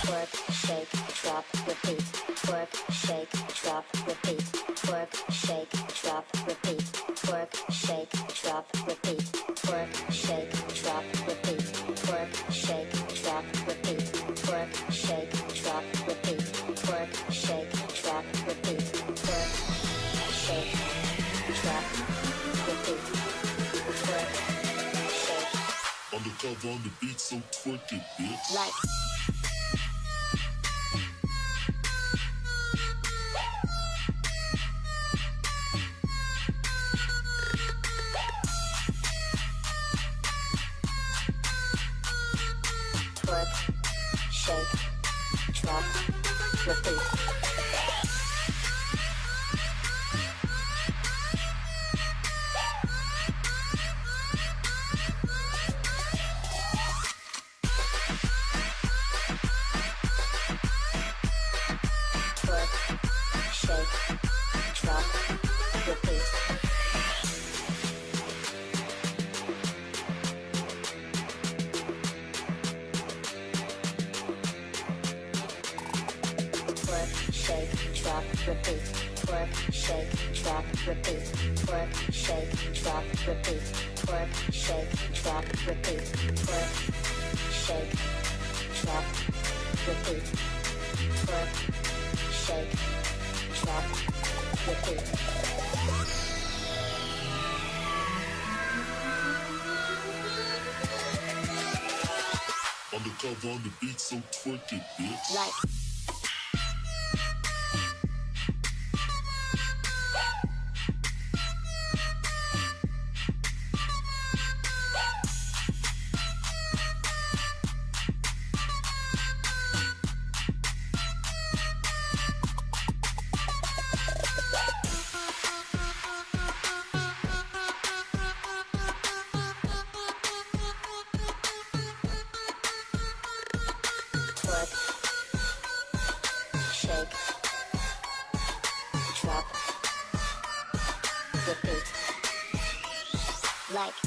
Twerk, shake, drop, repeat. Twerk, shake, drop, repeat. Twerk, shake, drop, repeat. Twerk, shake, drop, repeat. Twerk, shake, drop, repeat. Twerk, shake, drop, repeat. Twerk, shake, drop, repeat. Twerk, shake, drop, repeat. Twerk, shake, drop, repeat. Twerk, shake. Undercover on the beat, so twerk it, bitch. Like. Twerk, shake, drop, repeat. Twerk, shake, drop, repeat. Twerk, shake, drop, repeat. Twerk, shake, drop, repeat. Twerk, shake, drop, repeat. Twerk, shake, drop, repeat. Twerk, shake, drop, repeat. Twerk, shake, drop, repeat. Undercover on the beat, so twerk it, bitch. Like. Twerk, shake, drop, repeat. Like.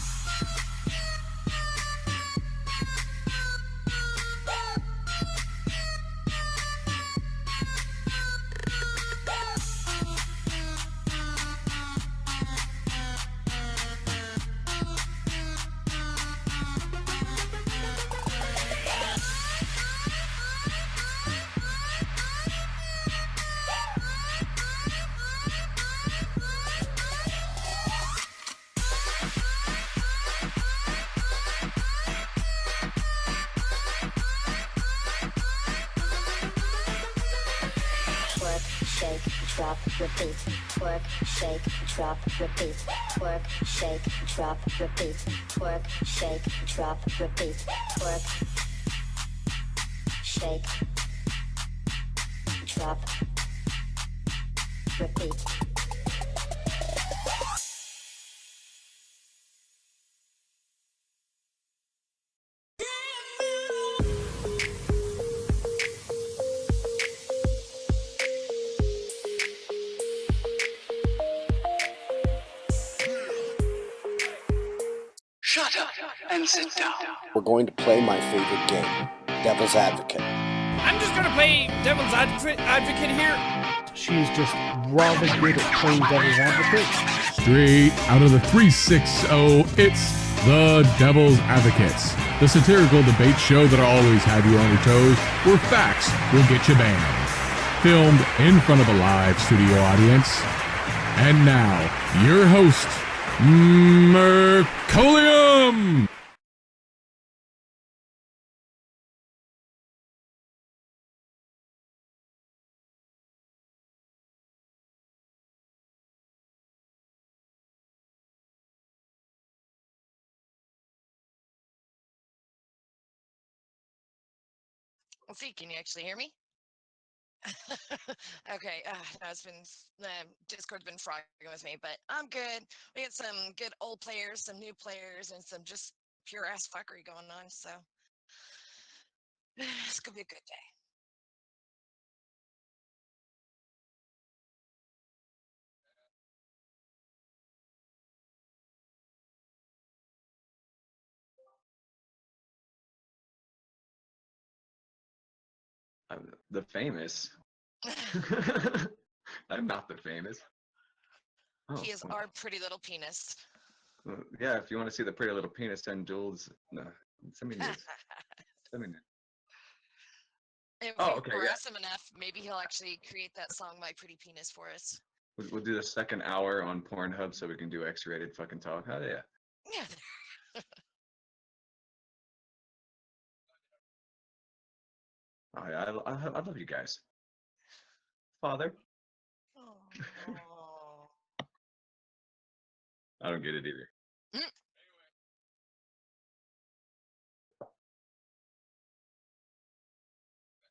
Twerk, shake, drop, repeat. Twerk, shake, drop, repeat. Twerk, shake, drop, repeat. Twerk, shake, drop, repeat. Twerk, shake, drop, repeat. Shut up and sit down. We're going to play my favorite game, Devil's Advocate. I'm just gonna play Devil's Advocate here. She's just rather good at playing Devil's Advocate. Straight out of the 360, it's the Devil's Advocates, the satirical debate show that'll always have you on your toes, where facts will get you banned. Filmed in front of a live studio audience. And now, your host, Mercolium! Let's see, can you actually hear me? Okay, no, it's been Discord's been frogging with me, but I'm good. We got some good old players, some new players, and some just pure ass fuckery going on. So it's gonna be a good day. I'm the famous. I'm not the famous. Oh, He is well, our pretty little penis. yeah, if you want to see the pretty little penis, send Jules. No, send me nudes. Send me nudes. If Oh, we okay, yeah. harass him enough, maybe he'll actually create that song "My Pretty Penis" for us. We'll do the second hour on Pornhub so we can do X-rated fucking talk. Oh yeah. Yeah. I love you guys. Father. Oh. I don't get it either. Mm.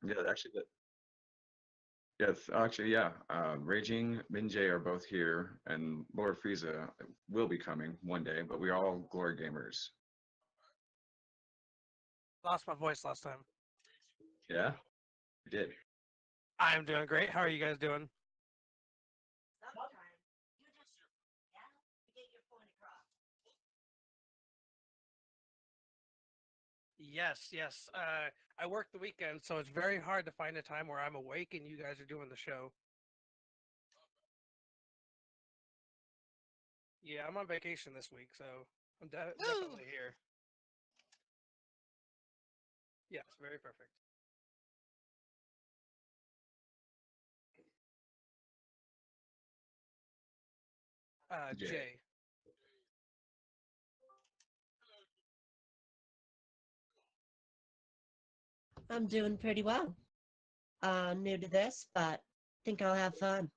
Yeah, actually, yes, actually, yeah. Raging, Minjay are both here, and Lord Frieza will be coming one day, but we are all Glory Gamers. Lost my voice last time. Yeah? We did. I'm doing great. How are you guys doing? Yes, yes. I work the weekend, so it's very hard to find a time where I'm awake and you guys are doing the show. Yeah, I'm on vacation this week, so I'm definitely here. Yes, very perfect. Jay. Jay. I'm doing pretty well. New to this, but think I'll have fun.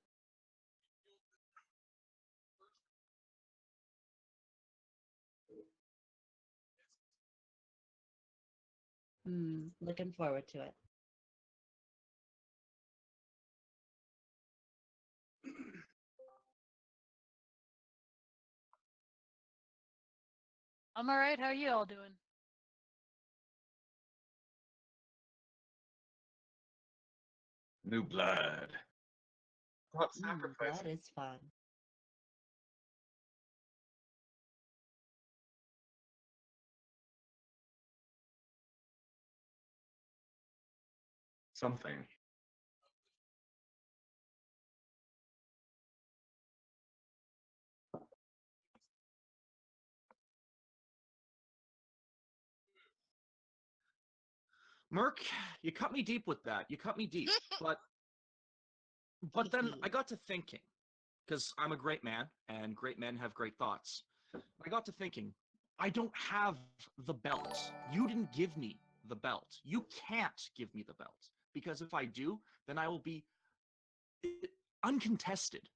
Looking forward to it. I'm all right. How are you all doing? New blood. What sacrifice? That is fun. Something. Merc, you cut me deep with that. You cut me deep. But then I got to thinking, because I'm a great man, and great men have great thoughts. I got to thinking, I don't have the belt. You didn't give me the belt. You can't give me the belt. Because if I do, then I will be uncontested.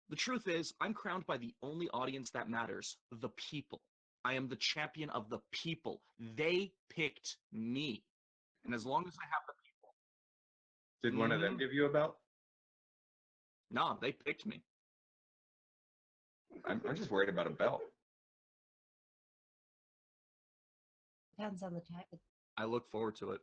The truth is, I'm crowned by the only audience that matters, the people. I am the champion of the people. They picked me. And as long as I have the people. Did one of them give you a belt? No, they picked me. I'm just worried about a belt. Depends on the type of. I look forward to it.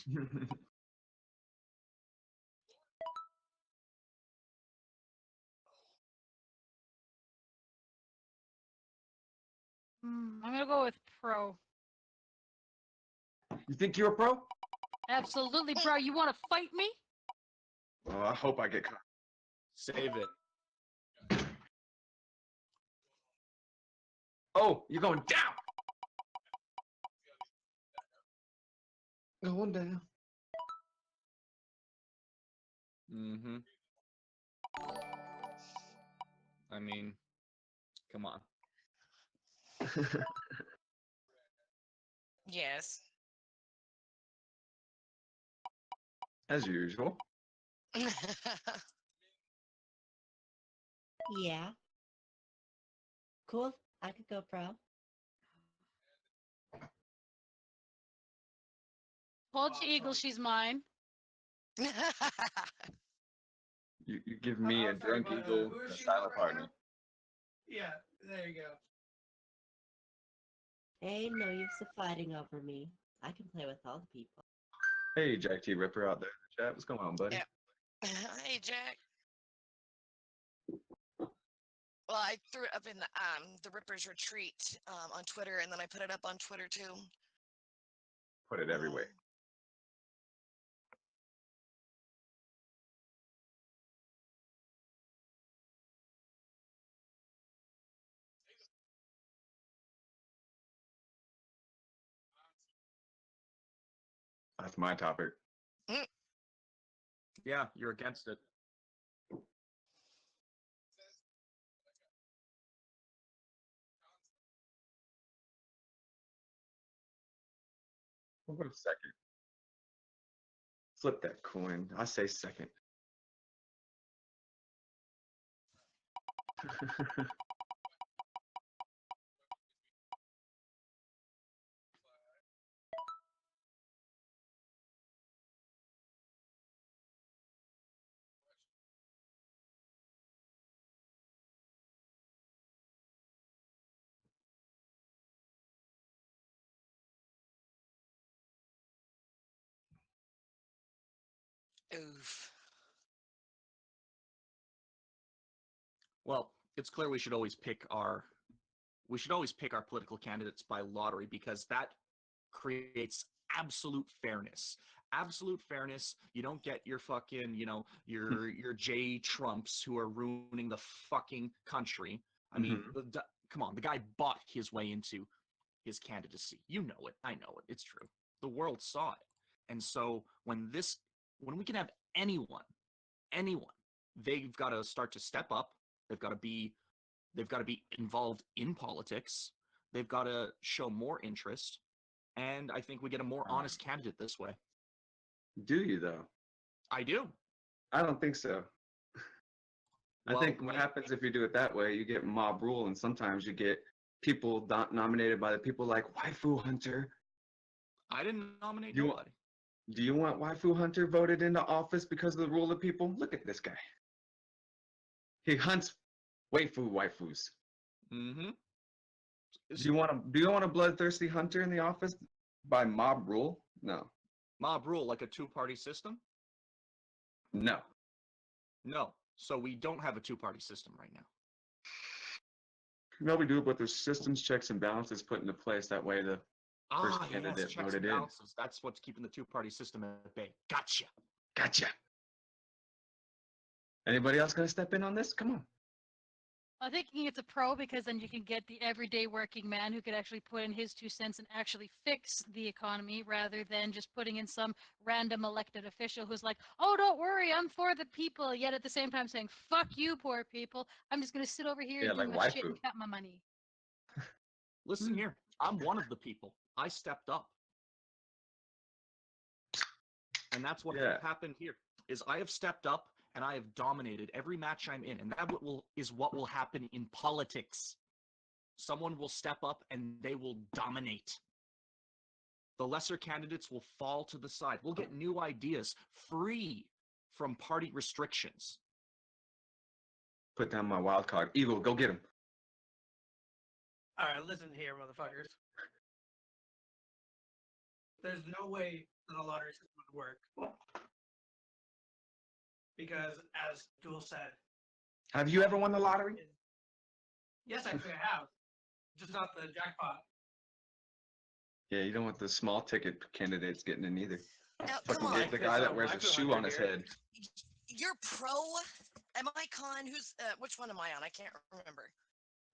I'm gonna go with pro. You think you're a pro? Absolutely, bro. You want to fight me? Well, I hope I get caught. Save it. Oh, you're going down. Going down. Mm-hmm. I mean, come on. Yes. As usual. Yeah. Cool. I could go pro. Hold you, Eagle. She's mine. You give me a drunk eagle a silent partner. Yeah, there you go. Ain't no use of fighting over me. I can play with all the people. Hey, Jack T. Ripper out there in the chat. What's going on, buddy? Yeah. Hey, Jack. Well, I threw it up in the Rippers Retreat on Twitter, and then I put it up on Twitter too. Put it everywhere. That's my topic. Yeah, you're against it. We'll go second. Flip that coin. I say second. Oof. Well, it's clear we should always pick our political candidates by lottery because that creates absolute fairness. Absolute fairness. You don't get your fucking, your J Trumps who are ruining the fucking country. I mean, come on, the guy bought his way into his candidacy. You know it. I know it. It's true. The world saw it. And so when we can have anyone, they've got to start to step up. They've got to be involved in politics. They've got to show more interest. And I think we get a more honest candidate this way. Do you, though? I do. I don't think so. I think what happens if you do it that way, you get mob rule, and sometimes you get people nominated by the people like Waifu Hunter. I didn't nominate nobody. Do you want Waifu Hunter voted into office because of the rule of people? Look at this guy. He hunts waifus. Mm-hmm. Do you want a bloodthirsty hunter in the office by mob rule? No. Mob rule, like a two-party system? No. No. So we don't have a two-party system right now. No, we do, but there's systems, checks, and balances put into place. That way the first candidate checks voted and in. balances. That's what's keeping the two-party system at bay. Gotcha. Anybody else gonna step in on this? Come on. I'm thinking it's a pro because then you can get the everyday working man who could actually put in his 2 cents and actually fix the economy rather than just putting in some random elected official who's like, oh, don't worry, I'm for the people, yet at the same time saying, fuck you, poor people. I'm just going to sit over here and do my shit and count my money. Listen here, I'm one of the people. I stepped up. And that's what happened here, is I have stepped up and I have dominated every match I'm in. And that is what will happen in politics. Someone will step up and they will dominate. The lesser candidates will fall to the side. We'll get new ideas free from party restrictions. Put down my wild card. Eagle, go get him. All right, listen here, motherfuckers. There's no way that the lottery system would work. Because, as Jewel said, Have you ever won the lottery? yes, actually I have. Just not the jackpot. Yeah, you don't want the small ticket candidates getting in either. Now, Fucking come on. get the guy that wears a shoe on his head. You're pro. Am I con? Who's which one am I on? I can't remember.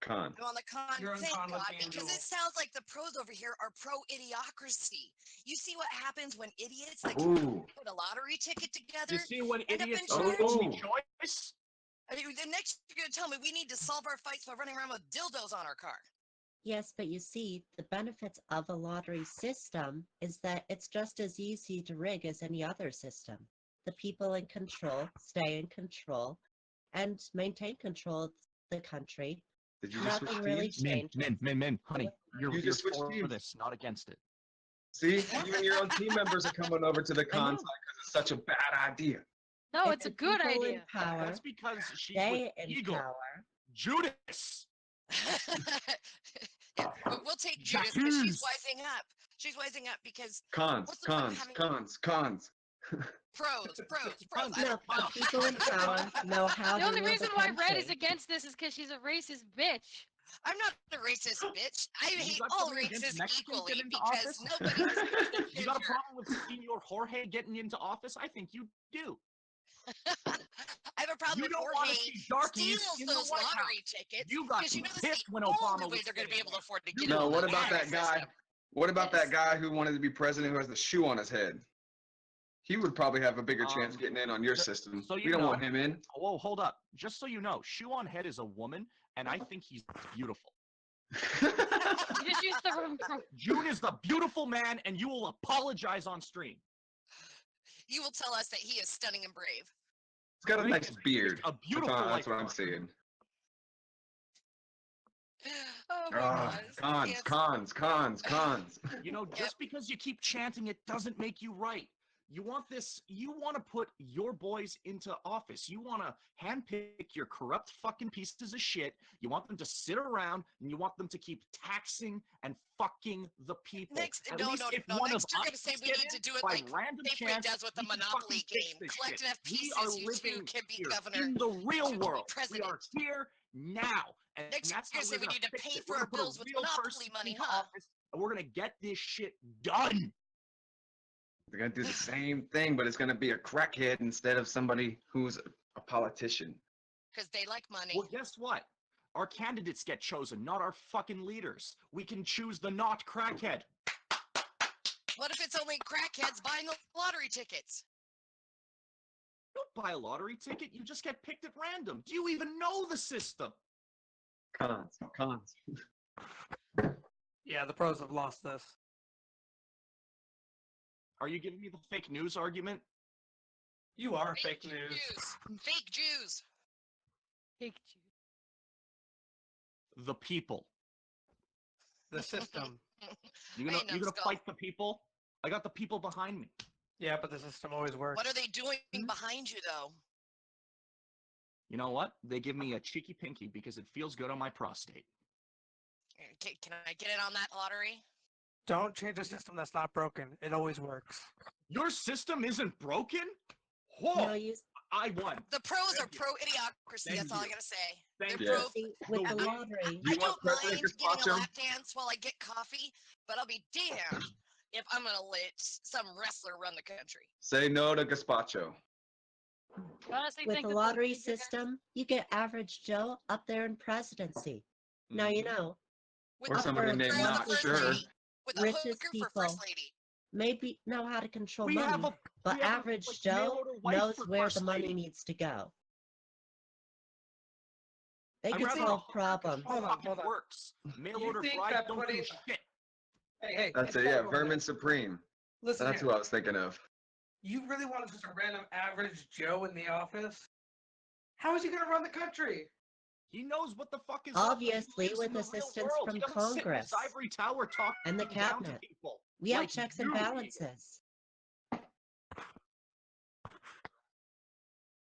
Con. I'm on the con. You're on Thank con with God, me and because Jewel. it sounds like the pros over here are pro idiocracy. You see what happens when idiots that Ooh. can put a lottery ticket together You see when end up in idiots charge? don't make choice? I mean, the next you're gonna tell me we need to solve our fights by running around with dildos on our car. Yes, but you see, the benefits of a lottery system is that it's just as easy to rig as any other system. The people in control stay in control and maintain control of the country. Did you just switch Nothing really teams? changed. Min, honey, you're You just switched for teams. this, not against it. See, you and your own team members are coming over to the con side because it's such a bad idea. No, it's a the good people in idea. power That's because she's stay with in Eagle. power. Judas! Yeah, but we'll take Judas because she's Jacques. wising up. She's wising up because Cons, what's the point of cons, having cons. pros. I No, don't the know. people in power know how The to only rule reason the why Red is country. against this is because she's a racist bitch. I'm not a racist bitch. I You hate got all something against races Mexicans equally getting into because office? nobody has a You got a ginger. problem with Senor Jorge getting into office? I think you do. I have a problem You with don't want Jorge to see darkies steals in the those White lottery House. tickets You got because you know that's pissed the when only Obama way was they're going to be sitting able to afford to get No, into what the about that lottery guy? system. What about that guy who wanted to be president who has the shoe on his head? He would probably have a bigger chance getting in on your system. So We you don't know, want him in. Whoa, hold up. Just so you know, Shoe on Head is a woman, and I think he's beautiful. You just used the wrong pro. June is the beautiful man, and you will apologize on stream. You will tell us that he is stunning and brave. He's got a nice beard. A beautiful That's what I'm life. seeing. Oh my Ah, God. cons. You know, just because you keep chanting it doesn't make you right. You want to put your boys into office. You want to handpick your corrupt fucking pieces of shit. You want them to sit around and you want them to keep taxing and fucking the people. Next, At no, least no, if no. one Next, of you're us going to say we get need to in do it by like random Safeway chance, does with the we can Monopoly fucking fix game. this Collect shit. enough We pieces, are you too living can be here governor. in the real you can be world. We president. are here now. And Next, that's you're how gonna say we're we gonna need to fix pay it. for We're our gonna put a bills with real Monopoly person money, into huh? office, and we're gonna get this shit done. They're gonna do the same thing, but it's gonna be a crackhead instead of somebody who's a politician. Because they like money. Well, guess what? Our candidates get chosen, not our fucking leaders. We can choose the not crackhead. What if it's only crackheads buying the lottery tickets? You don't buy a lottery ticket, you just get picked at random. Do you even know the system? Cons. Yeah, the pros have lost this. Are you giving me the fake news argument? You are fake news. Fake Jews. Fake Jews. The people. The system. You gonna Hey, numbskull. fight the people? I got the people behind me. Yeah, but the system always works. What are they doing behind you, though? You know what? They give me a cheeky pinky because it feels good on my prostate. Can I get in on that lottery? Don't change a system that's not broken. It always works. Your system isn't broken? Whoa! No, you I won. The pros are Thank you. pro idiocracy. Thank that's all I you. gotta say. Thank They're you. pro. see with the The- lottery. I You want don't mind President getting a Gazpacho? lap dance while I get coffee, but I'll be damned if I'm gonna let some wrestler run the country. Say no to gazpacho. Honestly, With think the that lottery bigger- system, you get average Joe up there in presidency. Now you know. With Or the somebody hooker named for Not first Sure. lady. With the Richest hooker people. for first lady. Maybe know how to control We money, have a but we have a, average like, Joe mail-order wife knows for where first the money lady. needs to go. They I'd can rather solve a hooker 'cause problems. she Hold on, fucking hold on. works. Mail You order think bride that don't do putting- shit. Hey, That's it. Yeah, Vermin Supreme. Listen That's here. who I was thinking of. You really want just a random average Joe in the office? How is he going to run the country? He knows what the fuck is up. He Obviously, lives with in the real assistance world. from He doesn't sit in his Congress ivory tower talking and the down to cabinet. people. We have like checks you, and Eagle. balances.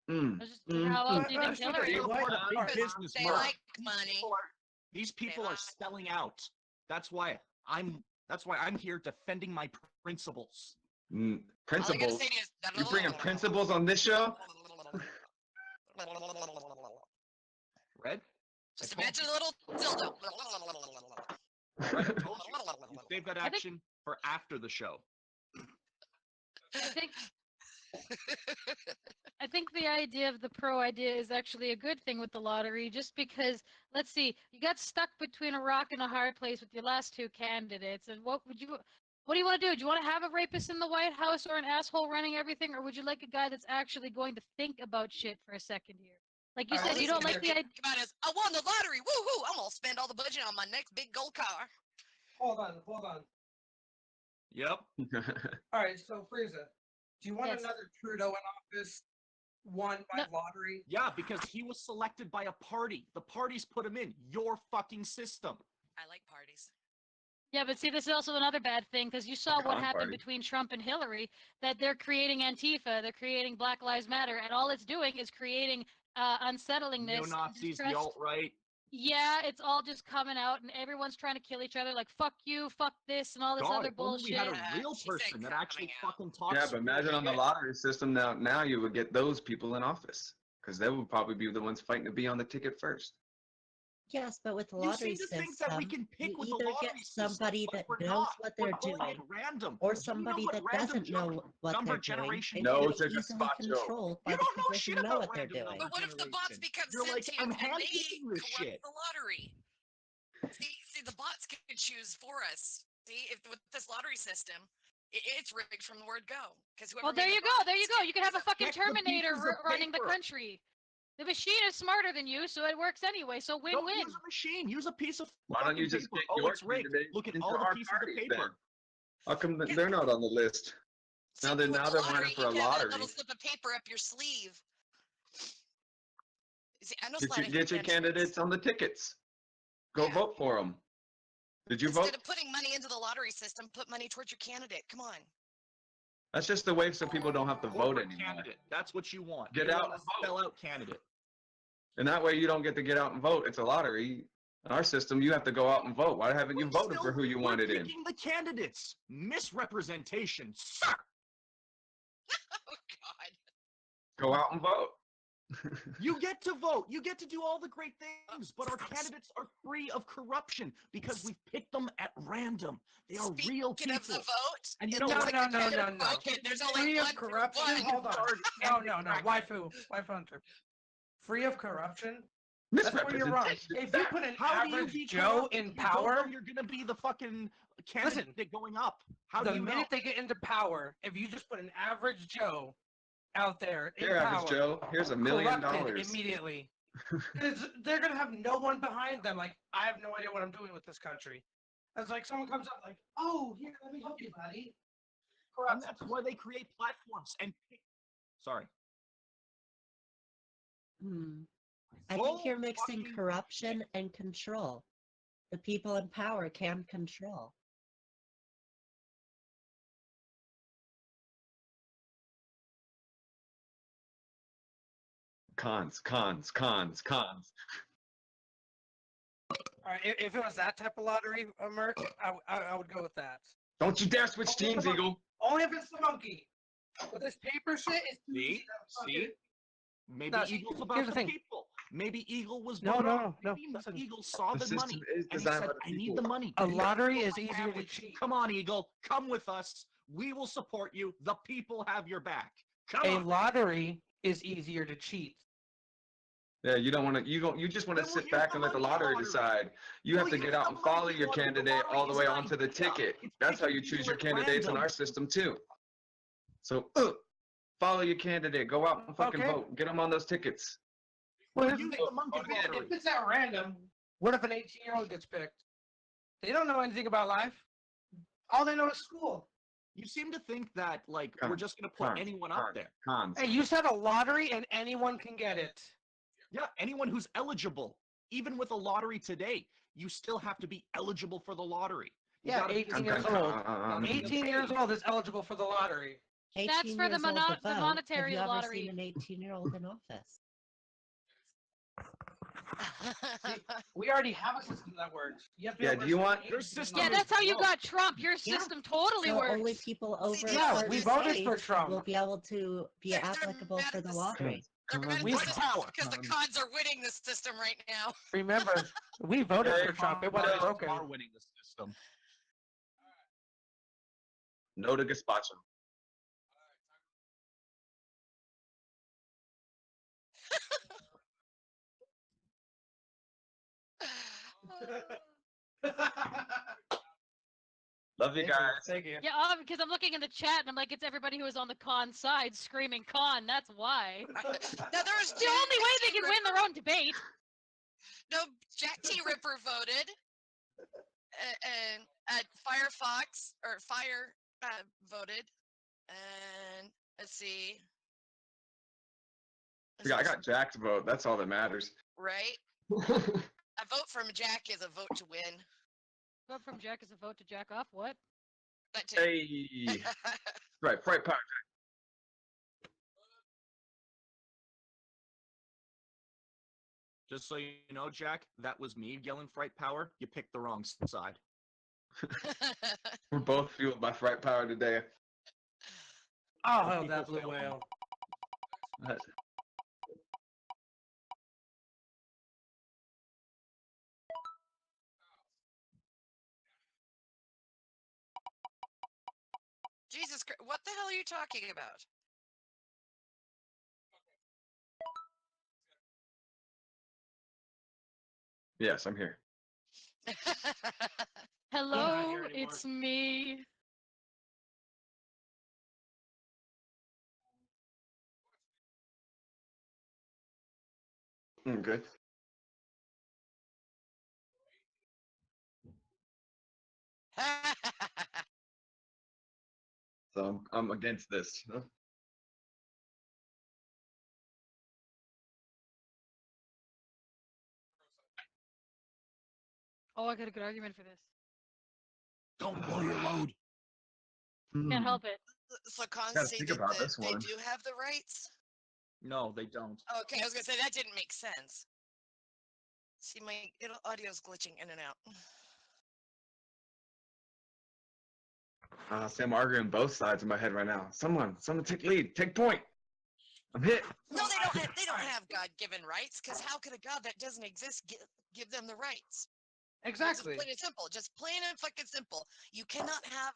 I just wonder how else do you think That's what Hillary they would like. work? Big Alright. business, They Mark. like money. These people are like- selling out. That's why I'm here defending my principles. Principles. say is You bringing principles on this show? Red? Just imagine a little dildo. Red, I told you. Save that action for after the show. I think the idea of the pro idea is actually a good thing with the lottery, just because, let's see, you got stuck between a rock and a hard place with your last two candidates, and what do you want to do? Do you want to have a rapist in the White House or an asshole running everything, or would you like a guy that's actually going to think about shit for a second here? Like you said, you don't like the idea. I won the lottery. Woohoo! I'm gonna spend all the budget on my next big gold car. Hold on. Yep. All right, so Frieza, do you want Yes. another Trudeau in office won by lottery? Yeah, because he was selected by a party. The parties put him in your fucking system. I like parties. Yeah, but see, this is also another bad thing, because you saw what Con happened party. between Trump and Hillary, that they're creating Antifa, they're creating Black Lives Matter, and all it's doing is creating unsettlingness. Neo-Nazis, the distrust. alt-right. Yeah, it's all just coming out, and everyone's trying to kill each other, like, fuck you, fuck this, and all this God, other if only we bullshit. had a real person that actually fucking talks. Yeah, but imagine on the shit. lottery system now you would get those people in office because they would probably be the ones fighting to be on the ticket first. Yes, but with the You lottery seem to think system, that we can pick you with the either get lottery system, somebody but that we're knows not. what We're they're calling doing, it random. or Do you know somebody what that random doesn't know what number they're doing, generation and No, can it's be a good easily spot joke. controlled by You the don't know people shit who know about what they're random doing. number But what if the bots generation. become You're like, sentient I'm and they handpicking this corrupt shit. the lottery? See, the bots can choose for us. See, if with this lottery system, it's rigged from the word go. Because whoever. Well, there made you the go, bots there you go. You can have a fucking Check the Terminator pieces of running the paper. country. The machine is smarter than you, so it works anyway, so Don't win-win. use a machine. Use a piece of Why don't you fucking just paper. get Oh, your it's rigged. candidate Look at into all the our pieces of party paper. then? How come they're not on the list? Now they're running for a lottery. Little slip of paper up your sleeve. See, I know Get your candidates on the tickets. Go vote for them. Did you Instead vote? of putting money into the lottery system, put money towards your candidate. Come on. That's just the way so people don't have to vote Corporate anymore. candidate. That's what you want. Get You out want and a spell out candidate. And that way you don't get to get out and vote. It's a lottery. In our system, you have to go out and vote. Why haven't you voted for who you We're wanted in? picking the candidates. Misrepresentation, sir. Oh God. Go out and vote. You get to vote. You get to do all the great things, but our candidates are free of corruption because we picked them at random. They are real Speaking people. of the vote, And you No, know what? no. Okay, there's only Free one of corruption? one. Hold on. No. Waifu Hunter. Free of corruption? That's where you're wrong. If you put an How do you average be Joe corrupt if in you don't power, know you're gonna be the fucking candidate going up. How the do you know? minute they get into power, if you just put an average Joe out there in Here, power, average Joe. Here's $1 million. corrupted immediately, they're gonna have no one behind them. Like, I have no idea what I'm doing with this country. It's like someone comes up like, "Oh, here, let me help you, buddy." And that's why they create platforms and sorry. I think you're mixing corruption and control. The people in power can control. Cons. All right, if it was that type of lottery, Merc, I would go with that. Don't you dare switch teams, Eagle. Only if it's the monkey. But this paper shit is too easy See? to See? fucking- Maybe No, Eagle's here's about the the thing. people. Maybe Eagle was No, voted no, on. no, Maybe listen. Eagle saw The the, system money is and he designed said, by the I need people. the money. A You lottery don't is have easier to it. cheat. Come on, Eagle. Come with us. We will support you. The people have your back. Come A on. lottery is easier to cheat. Yeah, you don't want to. You just want to Then we'll sit back use and the let the monkey lottery lottery. decide. You have We'll to use get the out and follow monkey your lottery. The candidate lottery all the is way an onto the idea. ticket. It's That's how picking you choose people your at candidates in random. our system too. So follow your candidate. Go out and fucking Okay. vote. Get them on those tickets. Well, here's the Use thing. the monkey lottery. If it's at random, what if an 18-year-old gets picked? They don't know anything about life. All they know is school. You seem to think that like we're Cons, just gonna put cons, anyone up there. Cons. Hey, you said a lottery and anyone can get it. Yeah, anyone who's eligible. Even with a lottery today, you still have to be eligible for the lottery. You Yeah, gotta be 18 years eligible. old. 18 years old is eligible for the lottery. 18 That's for the years old to the vote. Have monetary you ever lottery. seen an 18-year-old in office? We already have a system that works. You have to be Yeah, over do you a want- certain Your age to system get Yeah, on that's how you vote. got Trump. Your Yeah. system totally So works. only people over Yeah, certain we voted for age Trump. will be able to be They're applicable mad for at the the lottery. They're mad at We- the With system power. because the cons are winning the system right now. Remember, we voted Hey, for Trump. It wasn't broken. Are winning the system. No to gazpacho. Love you Thank guys. Thank you. Yeah, because I'm looking in the chat and I'm like, it's everybody who is on the con side screaming con. That's why. Now there was It's the only way they can win their own debate. No, Jack T. Ripper voted, and Firefox or Fire voted, and let's see. Yeah, I got Jack's vote. That's all that matters. Right. A vote from Jack is a vote to win. Vote from Jack is a vote to jack off. What? That too. Hey. Right, Fright Power. Just so you know, Jack, that was me yelling fright power. You picked the wrong side. We're both fueled by Fright Power today. Oh, hell, that blue whale. Jesus Christ, what the hell are you talking about? Yes, I'm here. Hello, here anymore. it's me. Good. So I'm against this. Huh? Oh, I got a good argument for this. Don't blow your load. Can't help it. So cons Gotta say think that about this they one. do have the rights? No, they don't. Okay, I was gonna say that didn't make sense. See, my audio's glitching in and out. See, I'm arguing both sides in my head right now. Someone take lead, take point. I'm hit. No, they don't. They don't have God-given rights. Because how could a God that doesn't exist give them the rights? Exactly. Just plain and simple. Just plain and fucking simple. You cannot have.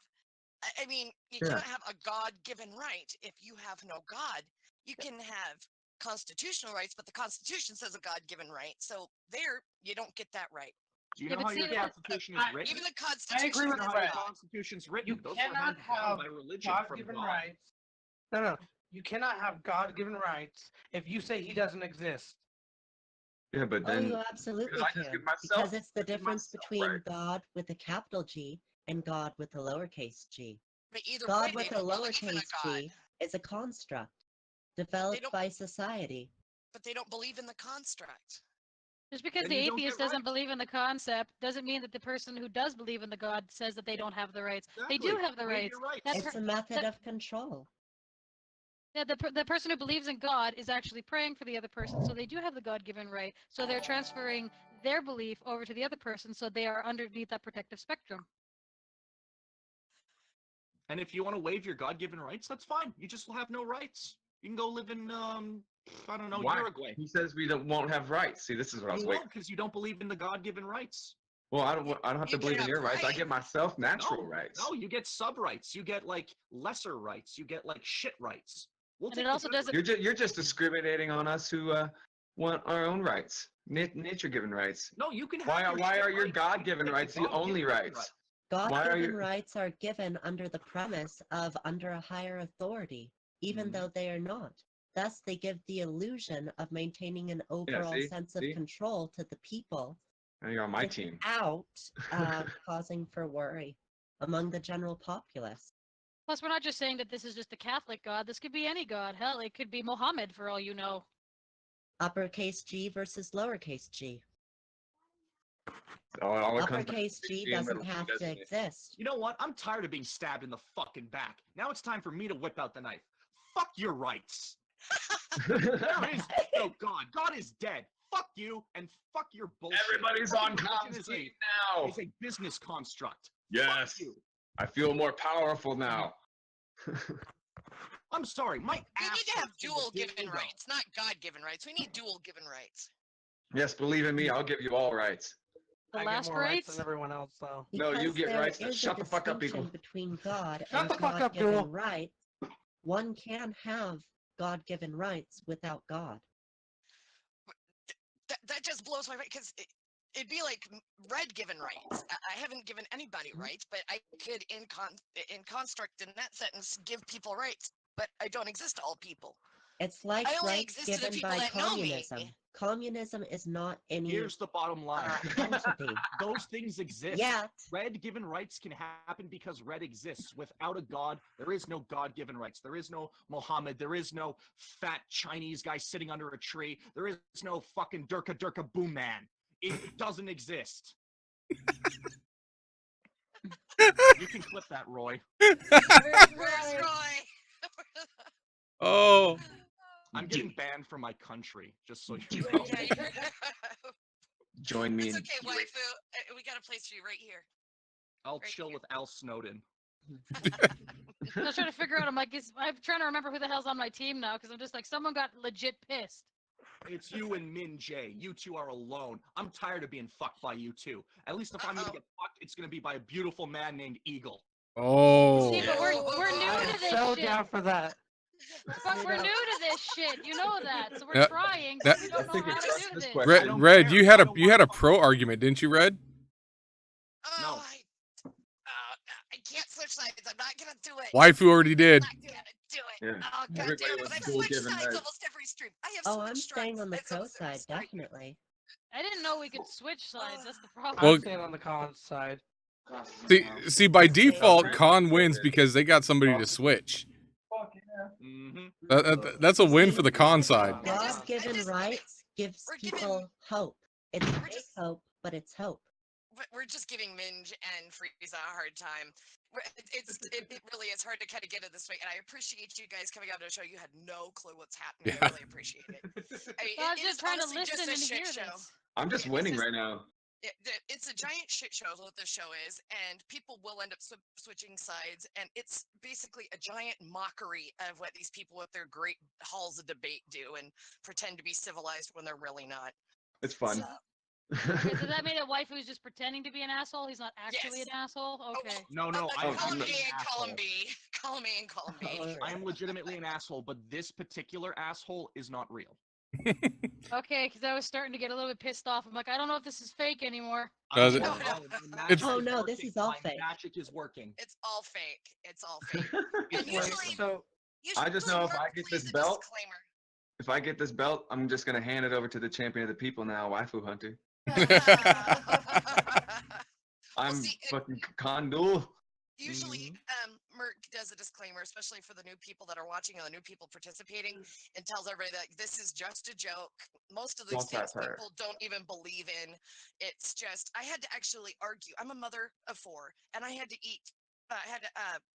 I mean, you Yeah. cannot have a God-given right if you have no God. You can have constitutional rights, but the Constitution says a God-given right. So there, you don't get that right. Do you Yeah, know but how see, your that- Constitution is written? Even the I Constitution. agree with says How Fred. the God. Constitution's written. You Those were cannot handed down have by religion from God-given God. rights. No. You cannot have God-given rights if you say he doesn't exist. Yeah, but Oh, then you absolutely I just can. give myself- Because it's the I give difference myself between right. God with a capital G and God with a lowercase g. But either God way, with they a don't believe in a lowercase God. g is a construct developed don't- by society. But they don't believe in the construct. Just because Then the you don't atheist get doesn't rights. believe in the concept doesn't mean that the person who does believe in the God says that they don't have the rights. They do Exactly. have the Waive rights. your rights. That It's per- a method that- of control. Yeah, the person who believes in God is actually praying for the other person, so they do have the God-given right. So they're transferring their belief over to the other person, so they are underneath that protective spectrum. And if you want to waive your God-given rights, that's fine. You just will have no rights. You can go live in, I don't know, Why? Uruguay. He says we won't have rights. See, this is what I was You waiting. won't because you don't believe in the God-given rights. Well, I don't have to You believe in can your have rights. I rights. get myself natural No, rights. No, you get sub-rights. You get, like, lesser rights. You get, like, shit rights. We'll And take it the also good doesn't- rights. You're just discriminating on us who want our own rights, nature given rights. No, you can have Why your why shit are your rights. God given You rights get the only God-given rights? God-given you- rights are given under the premise of under a higher authority, even Mhm. though they are not. Thus, they give the illusion of maintaining an overall see? sense of See? control to the people And you're on my team. without causing for worry among the general populace. Plus, we're not just saying that this is just a Catholic God. This could be any God. Hell, it could be Mohammed for all you know. Uppercase G versus lowercase g. All it comes down Uppercase to G G and doesn't little g, have to doesn't it? exist. You know what? I'm tired of being stabbed in the fucking back. Now it's time for me to whip out the knife. Fuck your rights. There is no God. God is dead. fuck you and fuck your bullshit. Everybody's Fucking on religion Tom's is team a- now. Is a business construct. Yes. Fuck you. I feel more powerful now. I'm sorry, my We ass need to have hurts from dual the given dildo. rights, not God given rights. We need dual given rights. Yes, believe in me, I'll give you all rights. The I last get more rights rights? than everyone else, though. No, you Because get there rights. is a Shut the fuck up, distinction Eagle. between God Shut and the fuck up, God-given Duel. rights. One can have God-given rights without God. That just blows my mind because it'd be like Red given rights. I haven't given anybody rights, but I could, in construct in that sentence, give people rights. But I don't exist to all people. It's like I only rights exist to the given people by that know me. communism. Communism is not any Here's the bottom line. entity. Those things exist. Yet, Red given rights can happen because Red exists. Without a God, there is no God given rights. There is no Muhammad. There is no fat Chinese guy sitting under a tree. There is no fucking Durka Boom Man. It doesn't exist. You can clip that, Roy. Where's Roy? Oh. I'm getting banned from my country, just so you know. Join me It's in. okay, waifu. We got a place for you right here. I'll chill with Al Snowden. I was trying to figure out. I'm trying to remember who the hell's on my team now because I'm just like, someone got legit pissed. It's you and Min Jae. You two are alone. I'm tired of being fucked by you two. At least if I'm gonna get fucked, it's gonna be by a beautiful man named Eagle. Oh. See, but we're new I to am this so shit. down for that. But we're new to this shit. You know that. So we're Yep. trying, That- but we don't know how to do this. Red, you had a pro argument, didn't you, Red? Oh, I can't switch sides. I'm not gonna do it. Waifu already did. I'm not gonna do it. Yeah. Oh, God Everybody damn it. was I've dual switched given sides rights. almost every stream. I have oh, I'm switched staying on the sides pro almost every side, stream. definitely. I didn't know we could switch sides. That's the problem. Well- I'm staying on the con side. See, by default, Con wins because they got somebody to switch. That's a win for the Con side. God-given rights gives people hope. It's fake hope, but it's hope. We're just giving Minj and Frieza a hard time. It really is hard to kind of get it this way, and I appreciate you guys coming out to the show. You had no clue what's happening. I Yeah. really appreciate it. I mean, Well, I was it just is trying to honestly just listen a and shit hear show. this. I'm just winning right now. It's a giant shit show is what this show is, and people will end up switching sides, and it's basically a giant mockery of what these people with their great halls of debate do and pretend to be civilized when they're really not. It's fun. Okay, does that mean that waifu is just pretending to be an asshole? He's not actually Yes. an asshole? Okay. No, Call I'm him an A and call him asshole. B. Call him A and call him B. I am legitimately an asshole, but this particular asshole is not real. Okay, because I was starting to get a little bit pissed off. I'm like, I don't know if this is fake anymore. Does it? It's- Oh no, this is all My fake. magic is working. It's all fake. It's all fake. It's And like, usually, so I just know if I get this belt, disclaimer. if I get this belt, I'm just gonna hand it over to the champion of the people now, Waifu Hunter. I'm see, fucking Con Duel. Usually, Merc does a disclaimer, especially for the new people that are watching and the new people participating, and tells everybody that this is just a joke. Most of these Don't things satire. people don't even believe in. It's just, I had to actually argue. I'm a mother of 4, and I had to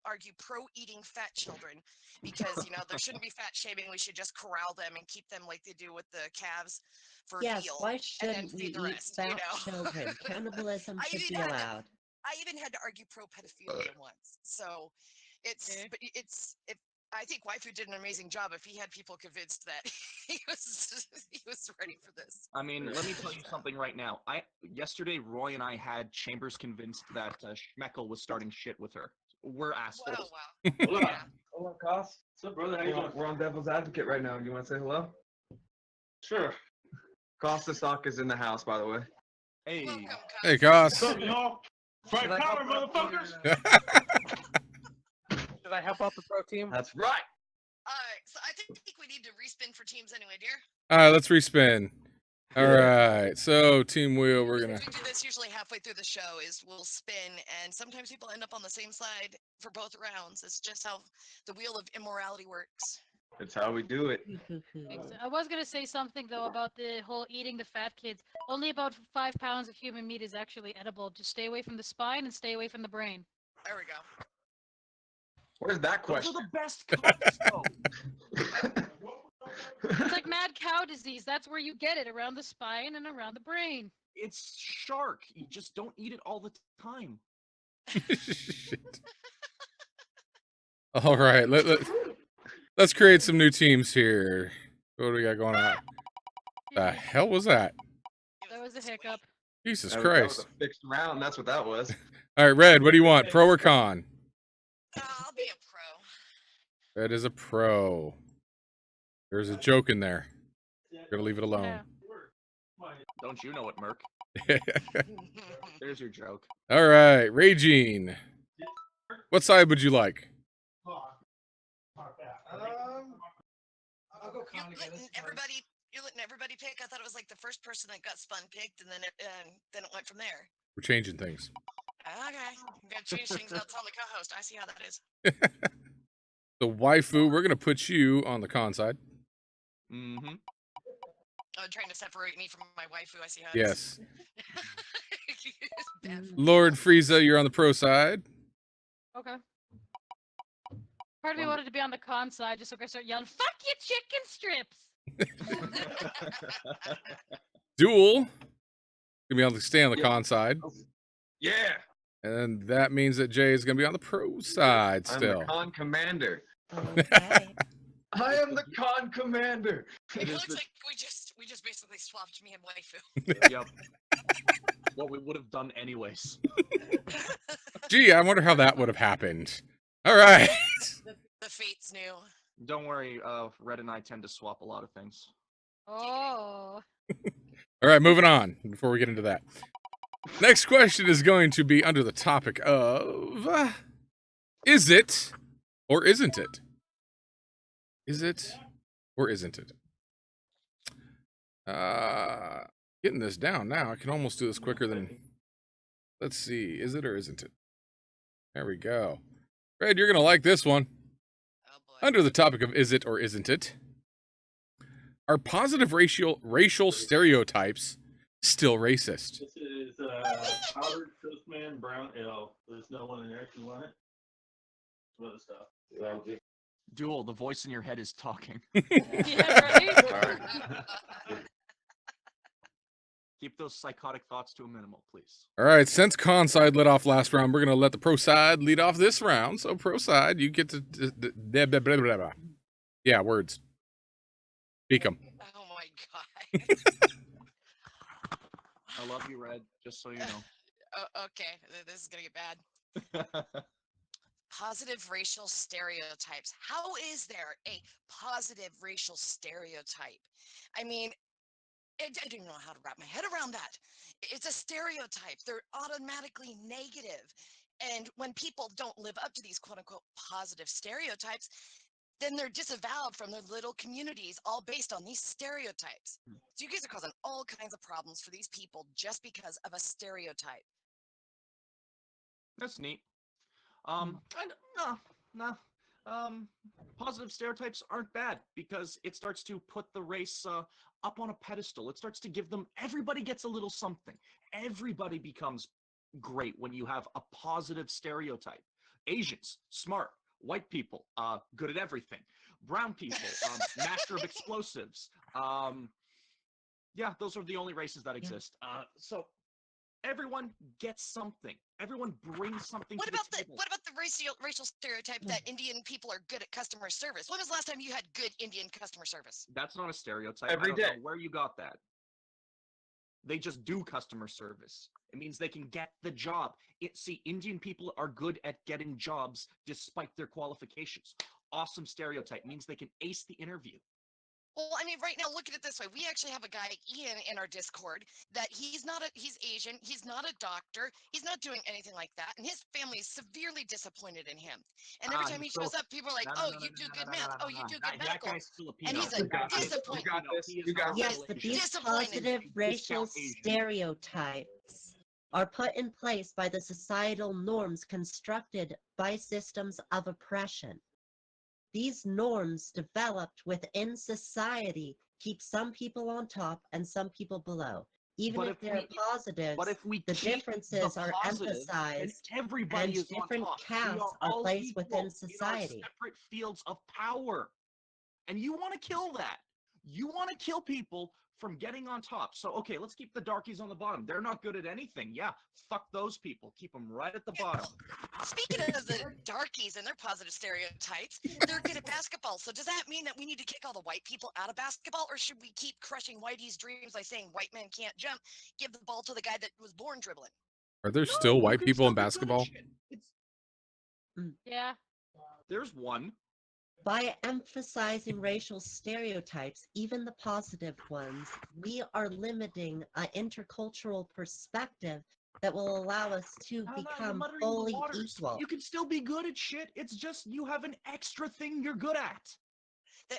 argue pro-eating fat children because, there shouldn't be fat shaming. We should just corral them and keep them like they do with the calves for Yes, veal, why and then shouldn't we feed the eat rest, fat children? Cannibalism I should even be had to- allowed. I even had to argue pro-pedophilia once. So I think Waifu did an amazing job if he had people convinced that he was ready for this. I mean, let me tell you something right now. Yesterday, Roy and I had Chambers convinced that Schmeckel was starting shit with her. We're assholes. Wow. Hold on, Koss. What's up, brother? How you doing? We're on Devil's Advocate right now. You want to say hello? Sure. Costa Sock is in the house, by the way. Hey. Hey, Goss. What's up, y'all? Frank Should I Power, help out motherfuckers! Should I help out the pro team? That's right. All right, so I think we need to respin for teams anyway, dear. All right, let's respin. All right, so Team Wheel, we're gonna. We do this usually halfway through the show. Is we'll spin, and sometimes people end up on the same side for both rounds. It's just how the wheel of immorality works. That's how we do it. I was gonna say something though about the whole eating the fat kids. Only about 5 pounds of human meat is actually edible. Just stay away from the spine and stay away from the brain. There we go. Where's that Those question? are the best cuts, though. It's like mad cow disease. That's where you get it, around the spine and around the brain. It's shark. You just don't eat it all the time. Shit. All right, let's create some new teams here. What do we got going on? The hell was that? That was a hiccup. Jesus That Christ. was a fixed round. That's what that was. All right, Red, what do you want? Pro or con? I'll be a pro. Red is a pro. There's a joke in there. We're gonna leave it alone. Yeah. Don't you know it, Merc? There's your joke. All right, Raging. What side would you like? I'll go con again. You're letting everybody pick. I thought it was like the first person that got spun picked, and then it went from there. We're changing things. Okay, I'm gonna change things. I'll tell the co-host. I see how that is. The waifu, we're gonna put you on the con side. Mm-hmm. Oh, trying to separate me from my waifu. I see how it Yes. is. Bad for me. Lord Frieza, you're on the pro side. Okay. Part of me wanted to be on the con side just so I could start yelling, "Fuck you, chicken strips!" Duel. Gonna be on the stay on the con side. Yeah. And that means that Jay is gonna be on the pro side I'm still. the con commander. Okay. I am the con commander. It looks like we just basically swapped me and waifu. Yep. What we would have done anyways. Gee, I wonder how that would have happened. All right. The fates knew. Don't worry, Red and I tend to swap a lot of things. Oh. All right, moving on before we get into that. Next question is going to be under the topic of is it or isn't it? Is it or isn't it? Getting this down now. I can almost do this quicker than. Let's see. Is it or isn't it? There we go. Red, you're going to like this one. Oh boy. Under the topic of is it or isn't it? Are positive racial stereotypes still racist? This is powdered Toastman Brown Ale. There's no one in there if you want it. Some other stuff. Duel, the voice in your head is talking. Yeah, right? Keep those psychotic thoughts to a minimal, please. All right, since con side led off last round, we're going to let the pro side lead off this round. So pro side, you get to yeah, words. Speak them. Oh my god. I love you, Red, just so you know. Okay, this is gonna get bad. Positive racial stereotypes. How is there a positive racial stereotype? I mean, I don't know how to wrap my head around that. It's a stereotype. They're automatically negative. And when people don't live up to these quote unquote positive stereotypes, then they're disavowed from their little communities, all based on these stereotypes. So you guys are causing all kinds of problems for these people just because of a stereotype. That's neat. Positive stereotypes aren't bad because it starts to put the race up on a pedestal. It starts to give them, everybody gets a little something. Everybody becomes great when you have a positive stereotype. Asians, smart. White people, good at everything. Brown people, master of explosives. Yeah, those are the only races that exist. So everyone gets something. Everyone brings something to the table. What about the racial stereotype that Indian people are good at customer service? When was the last time you had good Indian customer service? That's not a stereotype. Every I don't day. know where you got that. They just do customer service. It means they can get the job. See, Indian people are good at getting jobs despite their qualifications. Awesome stereotype. Means they can ace the interview. Well, I mean, right now, look at it this way. We actually have a guy, Ian, in our Discord that he's Asian. He's not a doctor. He's not doing anything like that. And his family is severely disappointed in him. And every time he shows up, people are like, oh, you do good math. Oh, you do good medical. That guy's Filipino. And he's disappointed. You got this. You got Yes, this. but these Disappointed. positive racial stereotypes are put in place by the societal norms constructed by systems of oppression. These norms developed within society keep some people on top and some people below. Even if they're positives, the differences are emphasized everybody and different castes are placed within society. Separate fields of power. And you want to kill that. You want to kill people from getting on top. So, okay, let's keep the darkies on the bottom. They're not good at anything. Yeah, fuck those people. Keep them right at the bottom. Speaking of the darkies and their positive stereotypes, they're good at basketball. So does that mean that we need to kick all the white people out of basketball, or should we keep crushing whitey's dreams by saying white men can't jump? Give the ball to the guy that was born dribbling. Are there still white people in basketball? Yeah. There's one. By emphasizing racial stereotypes, even the positive ones, we are limiting an intercultural perspective that will allow us to become fully equal. You can still be good at shit. It's just you have an extra thing you're good at.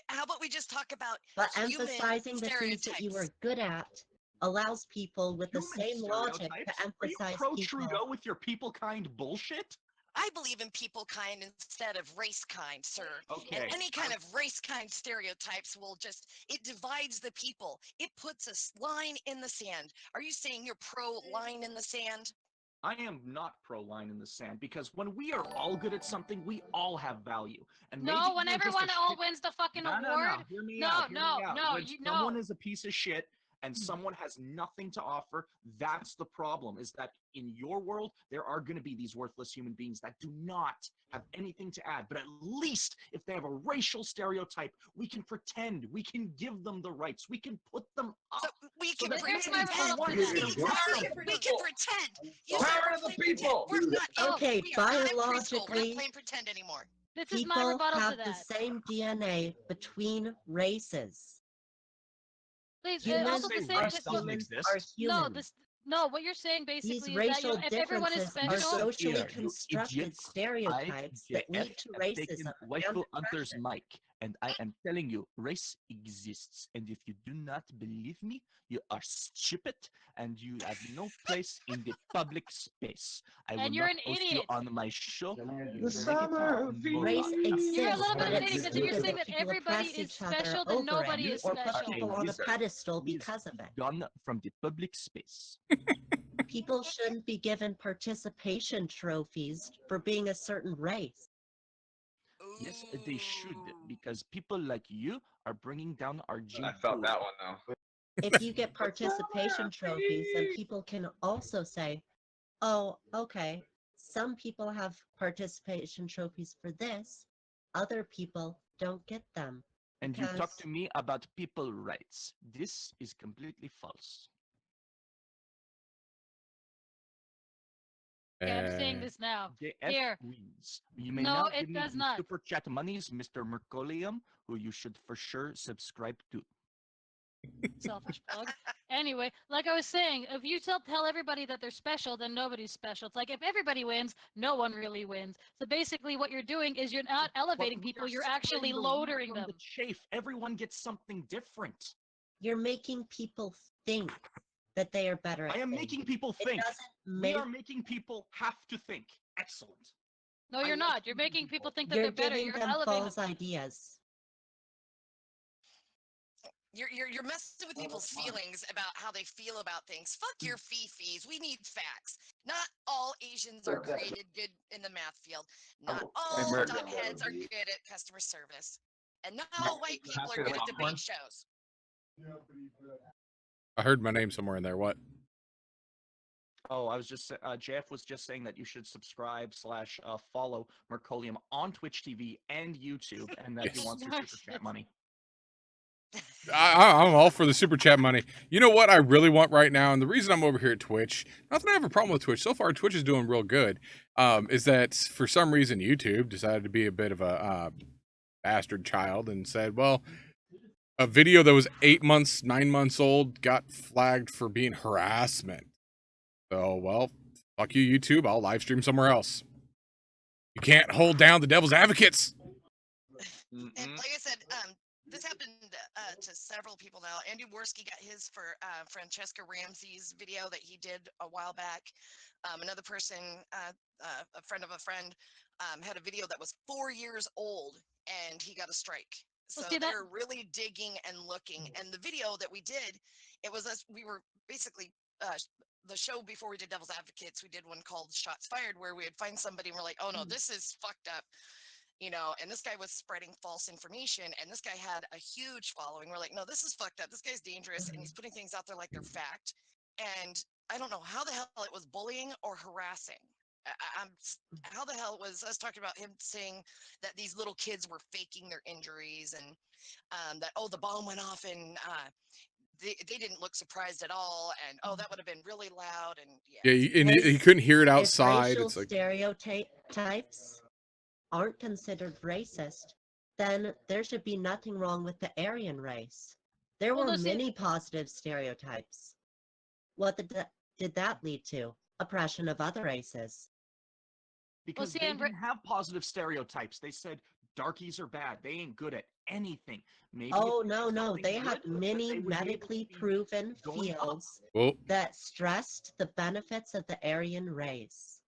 How about we just talk about But human emphasizing the things that you are good at allows people with the same logic to emphasize Pro people. Trudeau with your people kind bullshit? I believe in people kind instead of race kind, sir. Okay. And any kind of race kind stereotypes will just, it divides the people. It puts a line in the sand. Are you saying you're pro line in the sand? I am not pro line in the sand because when we are all good at something, we all have value. And maybe No, when you're just everyone a all shit- wins the fucking No, award. no, no. Hear me out. Hear me out. No, When someone is a piece of shit and someone has nothing to offer, that's the problem, is that in your world, there are going to be these worthless human beings that do not have anything to add. But at least if they have a racial stereotype, we can pretend, we can give them the rights, we can put them up. So we can that pretend. maybe for once Exactly. in a while- We can pretend. You Power said to we're the playing people. pretend. We're not Okay, we are not in preschool. We're biologically, not playing pretend anymore. This is my people rebuttal to have the that. same DNA between races. Please, Humans also the same. race doesn't humans exist. are human. No, what you're saying basically These is that racial if everyone is differences are special, socially Here, you constructed idiot. stereotypes that lead to racism and Hunter's oppression. mic, and I am telling you, race exists. And if you do not believe me, you are stupid, and you have no place in the public space. I will And you're not an host you idiot. on my show. The summer of Race exists, You're a little bit but of an it's idiot because if stupid you're saying that that people everybody oppress is each other special, then over nobody it, is or put special. people on a pedestal Please because of it. Gone from the public space. People shouldn't be given participation trophies for being a certain race. Yes, they should, because people like you are bringing down our gene I felt pool. that one though. If you get participation trophies, then people can also say, oh, okay, some people have participation trophies for this, other people don't get them. And you talk because- to me about people rights. This is completely false. Okay, I'm saying this now. JF Here. wins. You may No, not it give me does the not. super chat monies, Mr. Mercolium, who you should for sure subscribe to. Selfish plug. Anyway, like I was saying, if you tell everybody that they're special, then nobody's special. It's like if everybody wins, no one really wins. So basically, what you're doing is you're not elevating But we people; are you're separating actually the wheat lowering from them. The chafe. Everyone gets something different. You're making people think that they are better at I am things. making people It think. doesn't We make are making people have to think. Excellent. No, you're not. You're making people think that you're they're better. giving You're them elevating false ideas. You're messing with people's feelings about how they feel about things. Fuck your fee-fees. We need facts. Not all Asians are created good in the math field. Not all dumbheads are good at customer service. And not all white people are good at debate shows. I heard my name somewhere in there. What? Oh, I was just Jeff was just saying that you should subscribe / follow Mercolium on Twitch TV and YouTube, and that he Yes. wants your super chat money. I'm all for the super chat money. You know what I really want right now, and the reason I'm over here at Twitch, not that I have a problem with Twitch. So far, Twitch is doing real good. Is that for some reason YouTube decided to be a bit of a bastard child and said, well, a video that was 9 months old got flagged for being harassment. So, well, fuck you, YouTube. I'll live stream somewhere else. You can't hold down the devil's advocates. And like I said, this happened to several people now. Andy Worski got his for Francesca Ramsey's video that he did a while back. Another person, a friend of a friend, had a video that was 4 years old, and he got a strike. So Well, see, that- they're really digging and looking. And the video that we did, it was us. We were basically the show before we did Devil's Advocates. We did one called Shots Fired, where we would find somebody and we're like, oh no, this is fucked up. you know, and this guy was spreading false information, and this guy had a huge following. We're like, no, this is fucked up. This guy's dangerous, and he's putting things out there like they're fact. And I don't know how the hell it was bullying or harassing. How the hell was us talking about him saying that these little kids were faking their injuries, and that, oh, the bomb went off and they didn't look surprised at all, and oh, that would have been really loud, and Yeah, and he couldn't hear it outside. If racial It's like, stereotypes aren't considered racist, then there should be nothing wrong with the Aryan race. There were many positive stereotypes. What did that lead to? Oppression of other races. Because they didn't have positive stereotypes. They said darkies are bad. They ain't good at anything. Maybe No. They have many medically proven fields that stressed the benefits of the Aryan race.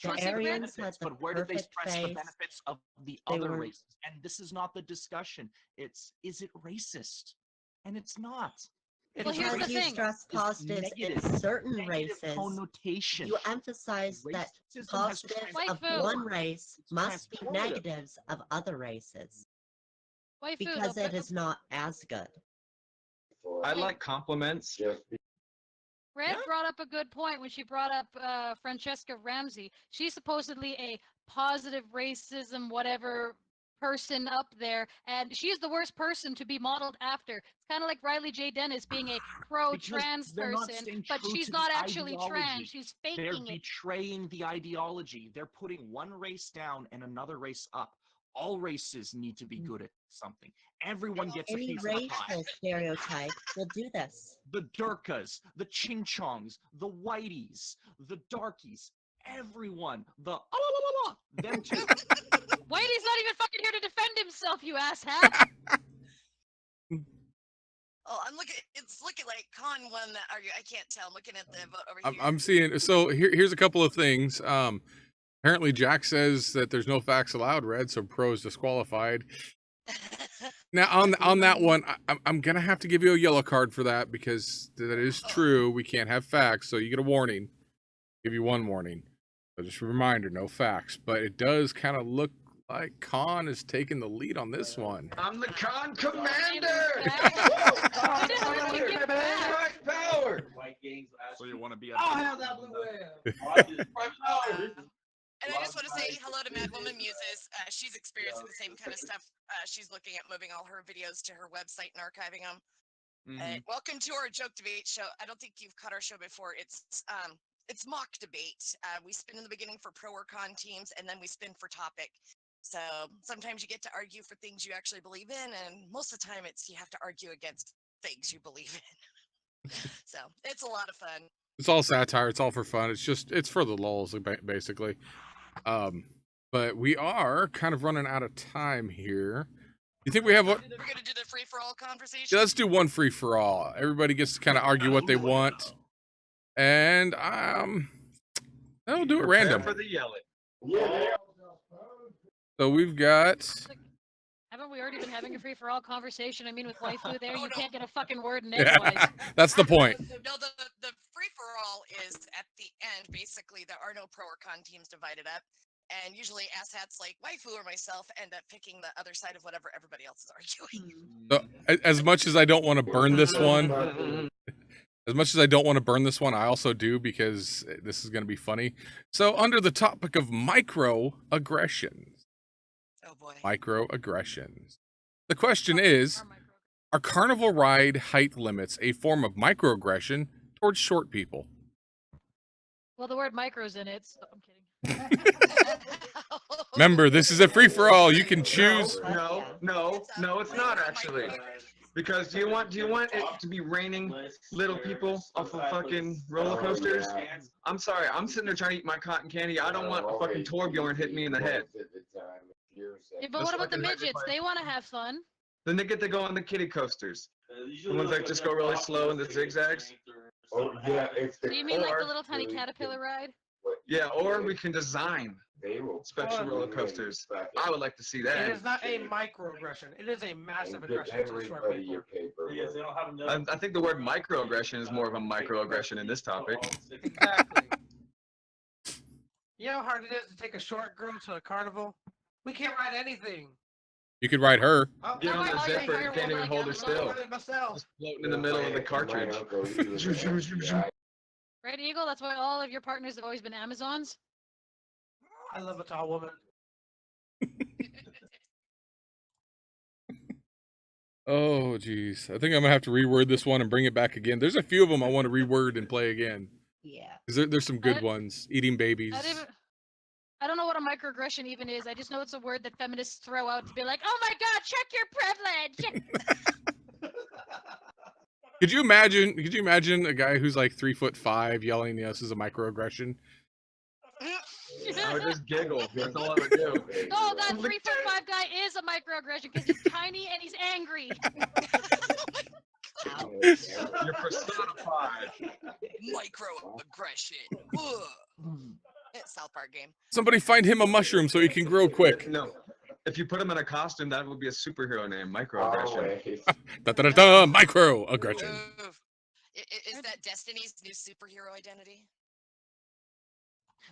The Aryans had the but where did they perfect stress the face. benefits of the They other were- races? And this is not the discussion. It's, is it racist? And it's not. Well, here's the Because you thing. stress positives in certain races, connotation. you emphasize that Racism has positives of Waifu. one race must be transformative. negatives of other races. Waifu, Because though, it is not as good. I like compliments. Red brought up a good point when she brought up Francesca Ramsey. She's supposedly a positive racism, whatever person up there, and she's the worst person to be modeled after. It's kind of like Riley J. Dennis being a pro-trans they're not person, staying but true she's to not the actually ideology. trans. She's They're faking it. betraying the ideology. They're putting one race down and another race up. All races need to be good at something. Everyone gets a Any piece of the pie. racial stereotype will do this. The Durkas, the Ching Chongs, the Whiteys, the Darkies, everyone, them too. Whitey's not even fucking here to defend himself, you asshat. Oh, it's looking like Con won that argument. I can't tell. I'm looking at the vote over here. I'm seeing. So here's a couple of things. Apparently, Jack says that there's no facts allowed. Red, so pro is disqualified. Now on that one, I'm gonna have to give you a yellow card for that because that is true. We can't have facts, so you get a warning. Give you one warning. So just a reminder, no facts. But it does kind of look like Khan is taking the lead on this one. I'm the Con Commander! Power! So you want to be I'll have that blue whale. And I just want to say hello to Mad Woman Muses. She's experiencing the same kind of stuff. She's looking at moving all her videos to her website and archiving them. Welcome to our joke debate show. I don't think you've caught our show before. It's mock debate. We spin in the beginning for pro or con teams, and then we spin for topic. So sometimes you get to argue for things you actually believe in, and most of the time it's you have to argue against things you believe in. So it's a lot of fun. It's all satire. It's all for fun. It's for the lulz, basically. But we are kind of running out of time here. You think we have what? We're gonna do the free for all conversation. Yeah, let's do one free for all. Everybody gets to kind of argue what they want, and I'll do it random. For the yelling. So we've got. Haven't we already been having a free-for-all conversation? I mean, with Waifu there, you can't get a fucking word in Yeah, edgewise. that's the point. No, the free for all is at the end. Basically, there are no pro or con teams divided up, and usually asshats like Waifu or myself end up picking the other side of whatever everybody else is arguing. So, as much as I don't want to burn this one, I also do because this is going to be funny. So, under the topic of microaggressions. Oh boy. Microaggressions. The question is, are carnival ride height limits a form of microaggression towards short people? Well, the word micro's in it, so I'm kidding. Remember, this is a free-for-all. You can choose. No, it's not actually. Because do you want it to be raining little people off of fucking roller coasters? I'm sorry, I'm sitting there trying to eat my cotton candy. I don't want a fucking Torbjorn hitting me in the head. Yeah, but what about the midgets? They want to have fun. Then they get to go on the kiddie coasters. The ones that just go really slow in the zigzags. Do you mean like the little tiny caterpillar ride? Yeah, or we can design special roller coasters. I would like to see It that. is not a microaggression. It is a massive aggression to short people. I think the word microaggression is more of a microaggression in this topic. Exactly. You know how hard it is to take a short girl to a carnival? We can't ride anything. You could ride her. Get on the zipper, you can't even hold her still. Myself. Just floating in the middle of the cartridge. Right, Eagle? That's why all of your partners have always been Amazons. I love a tall woman. Oh, jeez. I think I'm gonna have to reword this one and bring it back again. There's a few of them I want to reword and play again. Yeah. Because there's some good ones. Eating babies. I don't know what a microaggression even is. I just know it's a word that feminists throw out to be like, "Oh my God, check your privilege." Could you imagine a guy who's like 3'5" yelling, "Yes, is a microaggression"? I would just giggle. That's all I would do. No, that 3'5" guy is a microaggression because he's tiny and he's angry. You're personified. Microaggression. It's South Park game. Somebody find him a mushroom so he can grow quick. No. If you put him in a costume, that would be a superhero name, Microaggression. Da-da-da-da, microaggression. Is that Destiny's new superhero identity?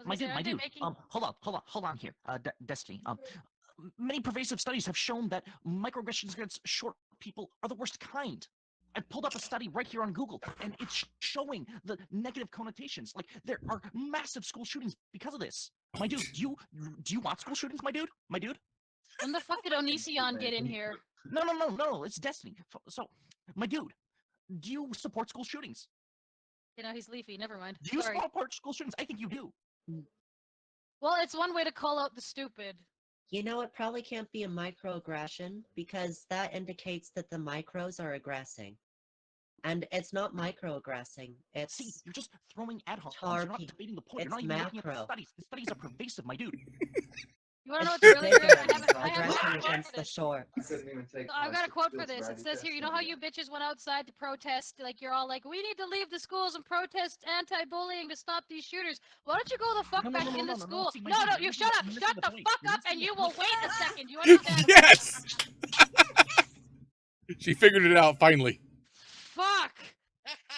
My dude. Hold on here. Destiny. Many pervasive studies have shown that microaggressions against short people are the worst kind. I pulled up a study right here on Google, and it's showing the negative connotations. Like, there are massive school shootings because of this. My dude, do you want school shootings, my dude? My dude? When the fuck did Onision get in here? No, it's Destiny. So, my dude, do you support school shootings? You know, he's leafy. Never mind. Do you Sorry. support school shootings? I think you do. Well, it's one way to call out the stupid. You know, it probably can't be a microaggression because that indicates that the micros are aggressing. And it's not microaggressing. It's See, you're just throwing ad homs. tar You're not pe- debating the point. it's You're not even looking at the macro. studies. The studies are pervasive, my dude. You want to know It's what's really bigger weird? I have a aggression quote against for the this. short. So I've got a quote for this. It says here, you know how you bitches went outside to protest? Like, you're all like, we need to leave the schools and protest anti-bullying to stop these shooters. Why don't you go the fuck back in the school? See, my No, dude, you shut up. you're Shut missing the point. fuck You're up and missing you the will point. wait a second. You understand? Yes! She figured it out finally. Fuck.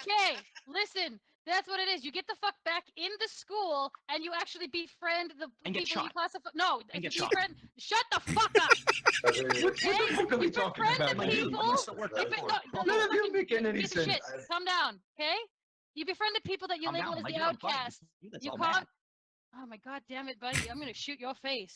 Okay, listen. That's what it is. You get the fuck back in the school and you actually befriend the And get people you shot. classify. No, And you get shot. befriend. Shut the fuck up. Okay? What the fuck are we You talking befriend about, the my dude? people. What's the word You be- for? no, None of you fucking make any piece of sense. shit. Calm down, okay? You befriend the people that you Calm label down, as my the dude, I'm fine. outcasts. That's You all call. bad. Oh my god damn it, buddy! I'm gonna shoot your face.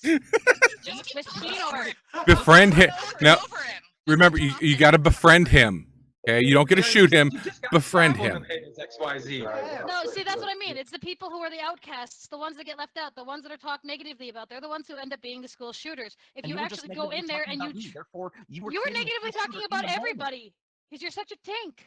Just Mosquito. Befriend him. Now, over him. remember, you got to befriend him. Okay, you don't get to shoot him. You just got Befriend stabbed him. on the head, it's XYZ. No, see, that's what I mean. It's the people who are the outcasts, the ones that get left out, the ones that are talked negatively about. They're the ones who end up being the school shooters. If And you were just actually go negatively in there talking and about me, therefore you were you were creating a negatively school talking shooter about in the moment. everybody, because you're such a tink.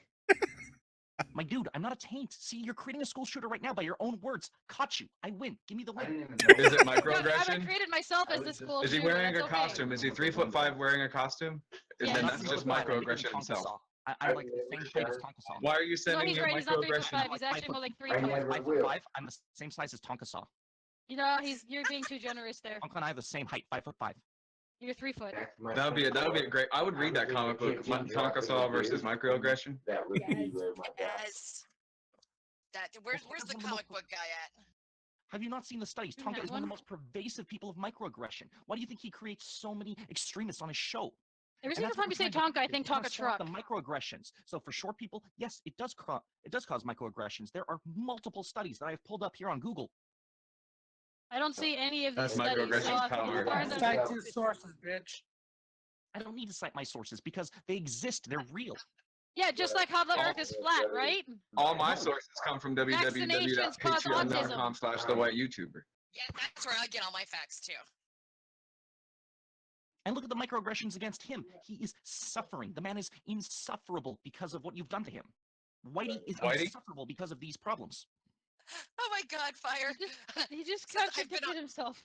My dude, I'm not a taint. See, you're creating a school shooter right now by your own words. Caught you. I win. Give me the win. Is it I microaggression? created myself as the school Is he shooter. wearing a that's okay. costume? Is he 3'5" wearing a costume? And Yes. then Not that's the just other side, I'm microaggression Tonka himself. Saw. I'm like the same height as Tonka Saw. Why are you No, sending he's me right. He's not 3'5". microaggression? He's actually more like 3 I'm foot. like 5'5". I'm the same size as Tonka Saw. You know, you're being too generous there. Tonka and I have the same height, 5'5". You're 3 foot. That would be a great. I would read that comic book, Tonka Saw versus microaggression. Yes. Where's the comic book guy at? Have you not seen the studies? Isn't Tonka that is one of the one? most pervasive people of microaggression. Why do you think he creates so many extremists on his show? Every And single that's what time you we're say trying to Tonka, I do, think we're trying to Tonka stop truck. the microaggressions. So for short people, yes, it does cause microaggressions. There are multiple studies that I've pulled up here on Google. I don't see any of these That's studies. microaggression So if you power. find them- Cite your sources, bitch. I don't need to cite my sources because they exist. They're real. Yeah, just like how the Earth is flat, right? All my sources come from Vaccinations cause www.patreon.com/thewhiteyoutuber. Yeah, that's where I get all my facts too. And look at the microaggressions against him. He is suffering. The man is insufferable because of what you've done to him. Whitey is insufferable because of these problems. Oh my God, fire! He just I've been contradicted on- himself.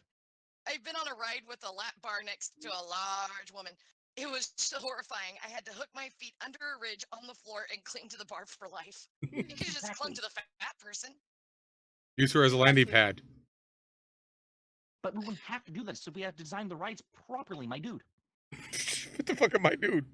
I've been on a ride with a lap bar next to a large woman. It was so horrifying. I had to hook my feet under a ridge on the floor and cling to the bar for life. You could have just clung to the fat person. Use her as a landing pad. But we wouldn't have to do this if we had designed the rides properly, my dude. What the fuck am I doing?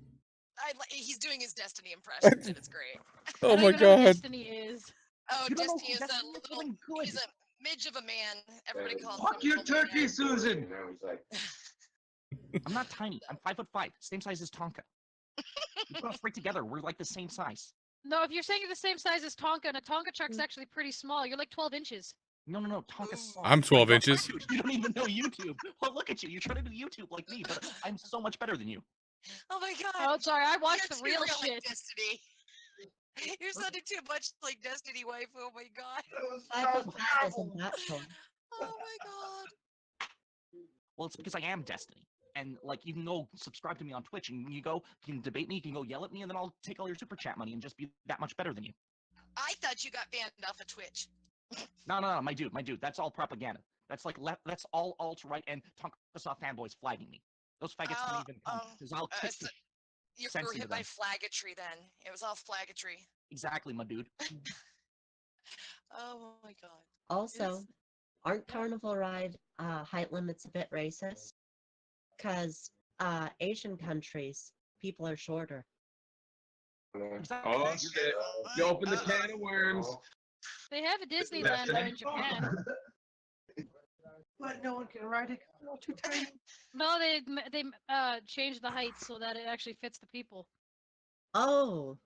He's doing his Destiny impression, and it's great. Oh I don't my even know what god. Destiny is. Oh, You don't know Destiny is Destiny? a It's little. doing good. He's a midge of a man. Everybody calls Fuck him you, Little Man. turkey, Susan. I'm not tiny. I'm 5'5", same size as Tonka. We put us right together. We're like the same size. No, if you're saying you're the same size as Tonka, and a Tonka truck's actually pretty small. You're like 12 inches. No, Tonka's small. I'm 12 My God, inches. dude, you don't even know YouTube. Well, look at you. You're trying to do YouTube like me, but I'm so much better than you. Oh my god. Oh, sorry. I watched You're the real too shit. like Destiny. You're sounding too much like Destiny wife. Oh my god. 5'5" isn't that tall. Oh my god. Well, it's because I am Destiny. And, like, you can go subscribe to me on Twitch, and you can debate me, you can go yell at me, and then I'll take all your super chat money and just be that much better than you. I thought you got banned off of Twitch. No, my dude, that's all propaganda. That's like that's all alt-right and Tonkasoft fanboys flagging me. Those faggots can't even come, because I'll kick so you were sense into hit by them. flaggatry then. It was all flaggatry. Exactly, my dude. Oh my god. Also, aren't carnival ride height limits a bit racist? Because Asian countries, people are shorter. Oh shit! You opened the can of worms. They have a Disneyland there in Japan. But no one can ride it. No, too tiny. No, they changed the height so that it actually fits the people. Oh,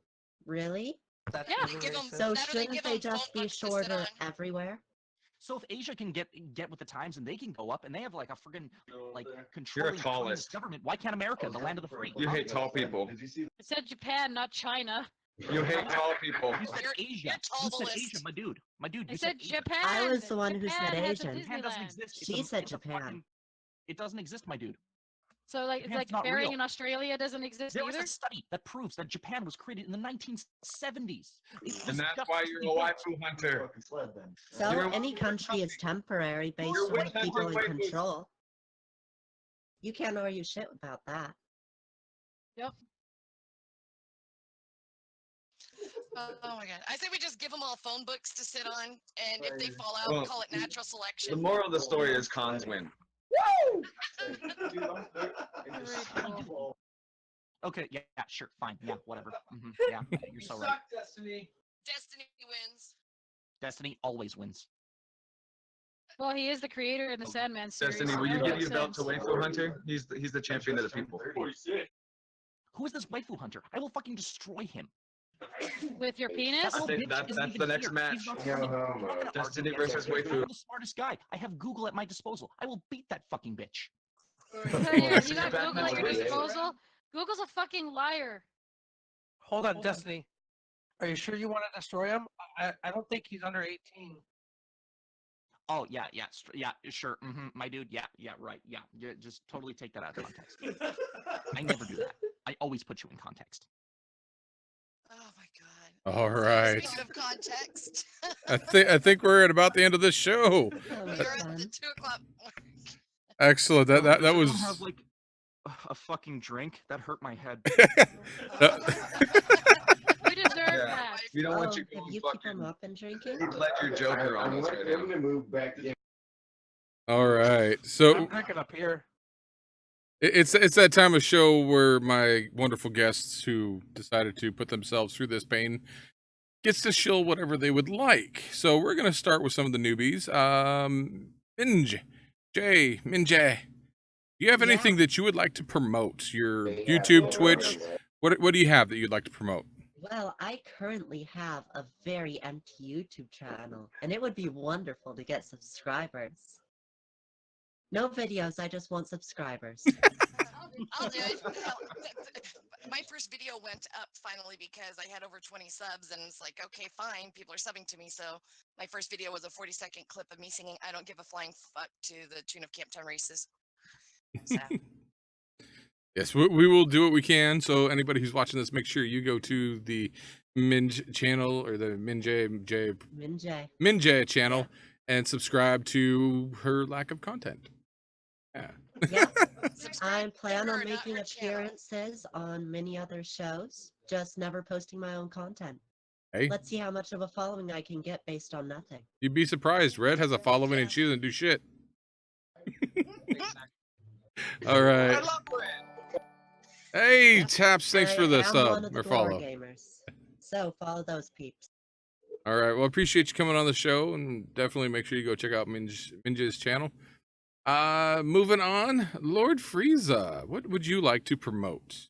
really? That's Yeah. really Give 'em- racist. So Better they shouldn't give they 'em just phone be books to sit shorter on. everywhere? So if Asia can get with the times and they can go up and they have like a friggin' like controlling tallest. communist government, why can't America, the land of the free? You hate tall people. It said Japan, not China. You hate tall people. You said You're Asia. You said Asia, my dude. My dude, I you said Asia. Japan. I was the one who Japan said has a Asian. Japan doesn't Disneyland. exist. It's She said it's a Japan. fucking- it doesn't exist, my dude. So like it's Japan's like not burying real. in Australia doesn't exist There was either. a study that proves that Japan was created in the 1970s. It's And that's disgusting why to you're be a built. waifu hunter. So You're- any country is temporary based You're on with the people in waifus. control. You can't argue shit about that. Yep. Oh my god. I say we just give them all phone books to sit on, and if they fall out, Well, call it natural selection. The moral of the story is cons win. Okay, yeah, sure, fine, yeah, whatever. Yeah, you're so right. Suck, Destiny. Destiny wins. Destiny always wins. Well, he is the creator in the Sandman series. Destiny, so will you that give makes your belt to sense. Waifu Hunter? He's the champion of the people. Who is this waifu hunter? I will fucking destroy him. With your penis? That little think bitch that's isn't the even next here. match. He's not coming. I'm not gonna Destiny argue against versus him. Waifu. I'm the smartest guy. I have Google at my disposal. I will beat that fucking bitch. You got Google at your disposal? Google's a fucking liar. Hold on, Destiny. Are you sure you want to destroy him? I don't think he's under 18. Oh yeah, sure. My dude, yeah, right, yeah. Just totally take that out of context. I never do that. I always put you in context. Oh my god. All right. Speaking of context, I think we're at about the end of this show. you're at the 2 o'clock mark. Excellent. That Does anyone was. have like a fucking drink that hurt my head. We deserve Yeah. that. We don't want Oh, you have going you keep fucking him up and drinking? Ledger Joker on us right now. All right. So I'm drinking up here. it's that time of show where my wonderful guests who decided to put themselves through this pain gets to shill whatever they would like. So we're gonna start with some of the newbies. Minj, do you have anything that you would like to promote? Your YouTube, Twitch. What do you have that you'd like to promote? Well, I currently have a very empty YouTube channel, and it would be wonderful to get subscribers. No videos, I just want subscribers. I'll do it. Hell, my first video went up finally because I had over 20 subs, and it's like, okay, fine, people are subbing to me. So my first video was a 40-second clip of me singing "I Don't Give a Flying Fuck" to the tune of Camptown Races. So. Yes, we will do what we can. So anybody who's watching this, make sure you go to the Minj channel or the Minj channel and subscribe to her lack of content. Yeah. Yep. I plan on making appearances on many other shows, just never posting my own content. Hey. Let's see how much of a following I can get based on nothing. You'd be surprised. Red has a following and she doesn't do shit. All right. Hey, Taps, thanks for the I am one sub of the or Glory follow. Gamers. So follow those peeps. All right. Well, appreciate you coming on the show, and definitely make sure you go check out Minj's channel. Moving on, Lord Frieza, what would you like to promote?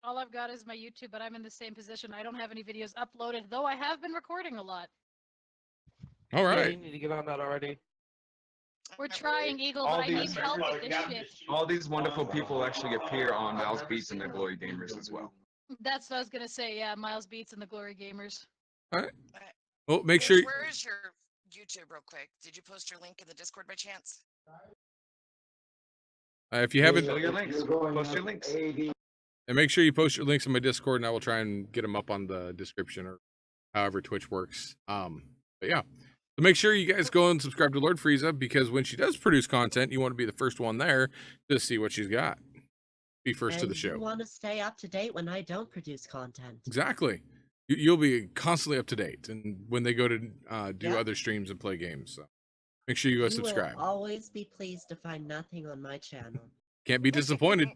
All I've got is my YouTube, but I'm in the same position. I don't have any videos uploaded, though I have been recording a lot. All Yeah, right. you need to get on that already. We're trying, Eagle, but I need help with this shit. All these wonderful people actually appear on Miles Beats and the Glory Gamers as well. That's what I was gonna say. Yeah, Miles Beats and the Glory Gamers. All right. Well, make sure. Where is your YouTube, real quick? Did you post your link in the Discord by chance? If you haven't, Show your links. Post your links. and make sure you post your links in my Discord, and I will try and get them up on the description or however Twitch works. But yeah, so make sure you guys go and subscribe to Lord Frieza, because when she does produce content, you want to be the first one there to see what she's got. Be first to the show. You want to stay up to date when I don't produce content. Exactly. You'll be constantly up to date, and when they go to do Yeah. other streams and play games, so make sure you go subscribe. Will always be pleased to find nothing on my channel. Can't be disappointed.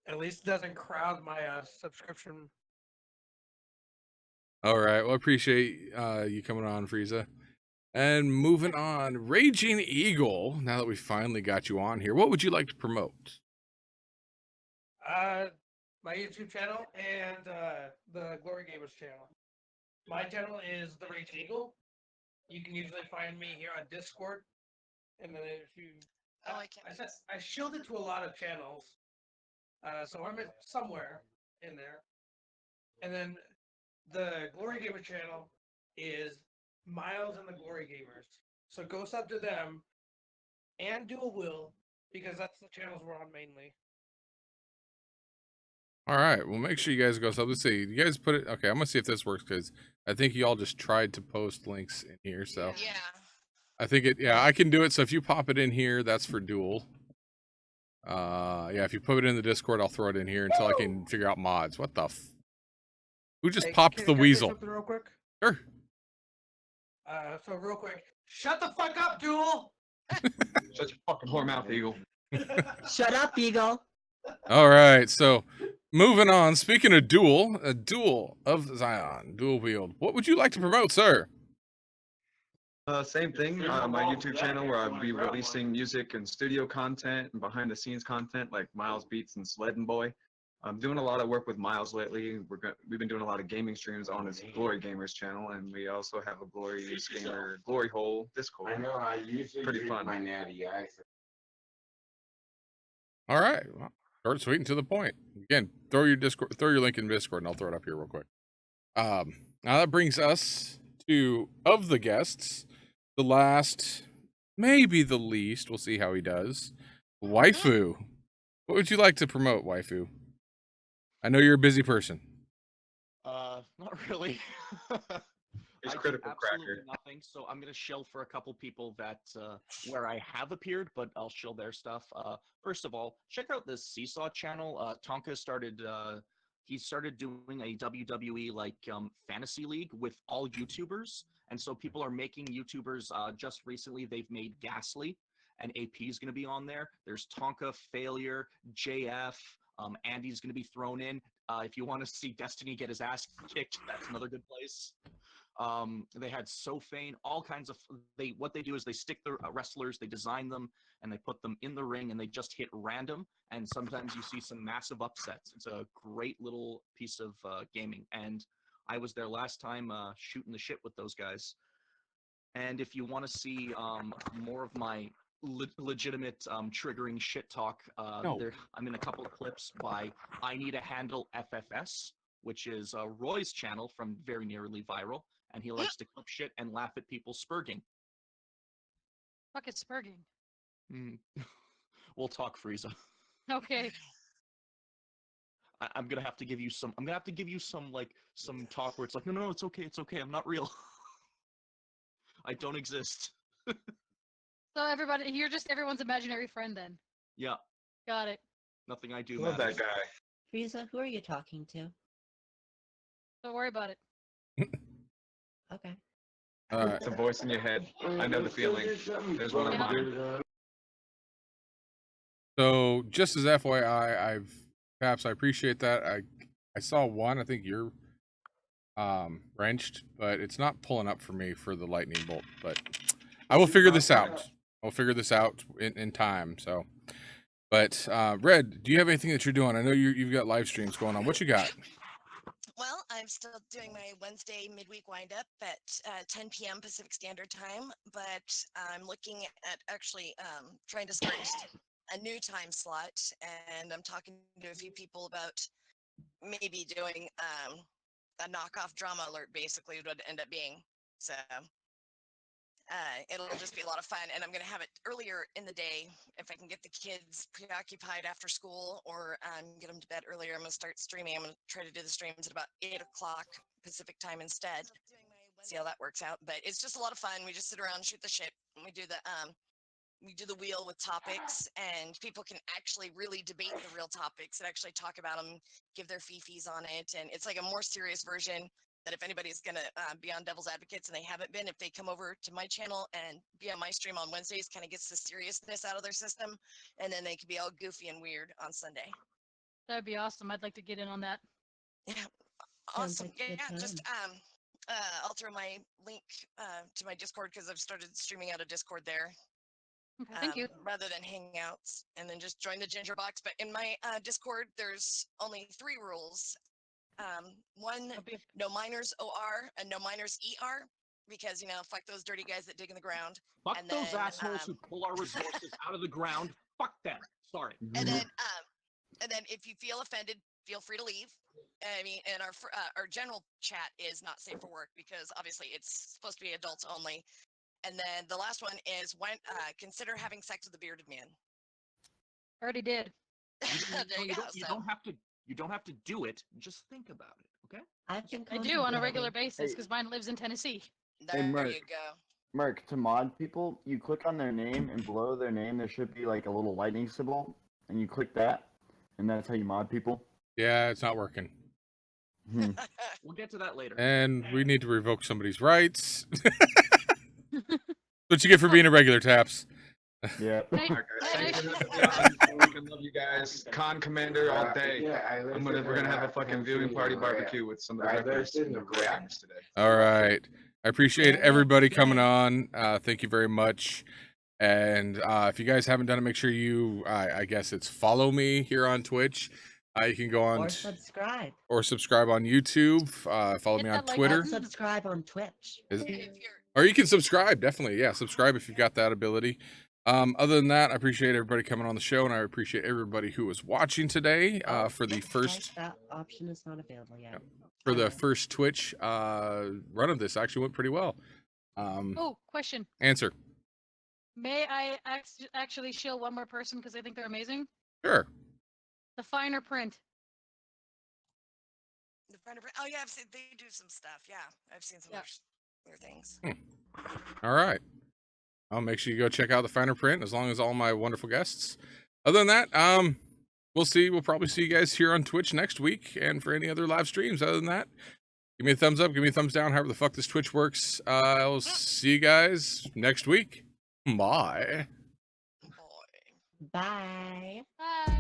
At least it doesn't crowd my subscription. All right. Well, I appreciate you coming on, Frieza. And moving on, Raging Eagle. Now that we finally got you on here, what would you like to promote? My YouTube channel and the Glory Gamers channel. My channel is the Rage Eagle. You can usually find me here on Discord, and then if you, I shielded to a lot of channels, so I'm somewhere in there. And then the Glory Gamer channel is Miles and the Glory Gamers. So go sub to them and Dual Will, because that's the channels we're on mainly. All right. Well, make sure you guys go. So let's see. You guys put it. Okay. I'm gonna see if this works, because I think you all just tried to post links in here. So yeah, I think it. Yeah, I can do it. So if you pop it in here, that's for Duel. Yeah. If you put it in the Discord, I'll throw it in here until I can figure out mods. What the? Who just popped the Can I say weasel? something real quick? Sure. So real quick, shut the fuck up, Duel. Shut your fucking whore mouth, Eagle. Shut up, Eagle. All right. So moving on. Speaking of Duel, a Duel of Zion, Dual Wield. What would you like to promote, sir? Same thing. My YouTube channel, where I'll be releasing music and studio content and behind the scenes content like Miles Beats and Sleddin' Boy. I'm doing a lot of work with Miles lately. We've been doing a lot of gaming streams on his Glory Gamers channel, and we also have a Glory Gamer Glory Hole Discord. I know I usually pretty use fun. my natty ice. All right. Well, short, sweet, and to the point. Again, throw your link in Discord, and I'll throw it up here real quick. Now that brings us to, of the guests, the last, maybe the least. We'll see how he does. Waifu. What would you like to promote, Waifu? I know you're a busy person. Not really. He's I do critical absolutely cracker. nothing, so I'm gonna shill for a couple people that where I have appeared, but I'll shill their stuff. First of all, check out this Seesaw channel. Tonka started he started doing a WWE like fantasy league with all YouTubers, and so people are making YouTubers. Just recently, they've made Ghastly, and AP is gonna be on there. There's Tonka, Failure, JF. Andy's going to be thrown in. If you want to see Destiny get his ass kicked, that's another good place. They had Sofane, all kinds of. What they do is they stick the wrestlers, they design them, and they put them in the ring, and they just hit random. And sometimes you see some massive upsets. It's a great little piece of gaming. And I was there last time shooting the shit with those guys. And if you want to see more of my legitimate triggering shit talk, I'm in a couple of clips by I Need a Handle FFS, which is Roy's channel from Very Nearly Viral, and he likes to clip shit and laugh at people spurging. Fuck it, spurging. We'll talk, Frieza. Okay. I'm gonna have to give you some. I'm gonna have to give you some talk where it's like, no, it's okay, I'm not real. I don't exist. So everybody, you're just everyone's imaginary friend then. Yeah. Got it. Nothing I do Love matters. that guy. Frieza, who are you talking to? Don't worry about it. Okay. It's a voice in your head. I know the feeling. There's one of mine. So just as FYI, I appreciate that. I saw one. I think you're wrenched, but it's not pulling up for me for the lightning bolt. But I will figure this out. We'll figure this out in time. So, but Red, do you have anything that you're doing? I know you've got live streams going on. What you got? Well, I'm still doing my Wednesday midweek windup at 10 p.m. Pacific Standard Time, but I'm looking at actually trying to start a new time slot, and I'm talking to a few people about maybe doing a knockoff drama alert, basically would end up being. So it'll just be a lot of fun, and I'm going to have it earlier in the day if I can get the kids preoccupied after school or get them to bed earlier. I'm going to start streaming. I'm going to try to do the streams at about 8 o'clock Pacific time instead. See how that works out. But it's just a lot of fun. We just sit around and shoot the shit. We do the wheel with topics, and people can actually really debate the real topics and actually talk about them, give their fifis on it, and it's like a more serious version. That if anybody's going to be on Devil's Advocates and they haven't been, if they come over to my channel and be on my stream on Wednesdays, kind of gets the seriousness out of their system, and then they can be all goofy and weird on Sunday. That would be awesome. I'd like to get in on that. Yeah, awesome. Yeah, just I'll throw my link to my Discord because I've started streaming out of Discord there. Okay, thank you. Rather than Hangouts, and then just join the Ginger Box. But in my Discord, there's only 3 rules. One, no minors OR and no minors ER, because fuck those dirty guys that dig in the ground. Fuck and those then, assholes who pull our resources out of the ground. Fuck them. Sorry. And then if you feel offended, feel free to leave. I mean, and our general chat is not safe for work because obviously it's supposed to be adults only. And then the last one is when consider having sex with a bearded man. Already did. You don't have to do it. Just think about it, okay? I do on a regular basis because mine lives in Tennessee. There Mark, you go. Mark, to mod people, you click on their name, and below their name there should be like a little lightning symbol, and you click that, and that's how you mod people. Yeah, it's not working. We'll get to that later. And we need to revoke somebody's rights. What you get for being a regular, Taps. Yeah. I love you guys. Con Commander all day. We're gonna have a fucking viewing party barbecue with some of the records today. All right. I appreciate everybody coming on. Thank you very much. And if you guys haven't done it, make sure you, I guess it's follow me here on Twitch. You can go on or subscribe on YouTube. Follow me on Twitter. Subscribe on Twitch. Or you can subscribe, definitely. Yeah, subscribe if you've got that ability. Other than that, I appreciate everybody coming on the show, and I appreciate everybody who was watching today for the first. That option is not available yet. For the first Twitch run of this, actually went pretty well. Question. Answer. May I actually shill one more person because I think they're amazing? Sure. The Finer Print. The Finer Print. Oh yeah, they do some stuff. Yeah, I've seen some other things. All right. I'll make sure you go check out the Finer Print as long as all my wonderful guests. Other than that, we'll see. We'll probably see you guys here on Twitch next week, and for any other live streams. Other than that, give me a thumbs up, give me a thumbs down, however the fuck this Twitch works. I'll see you guys next week. Bye. Bye. Bye.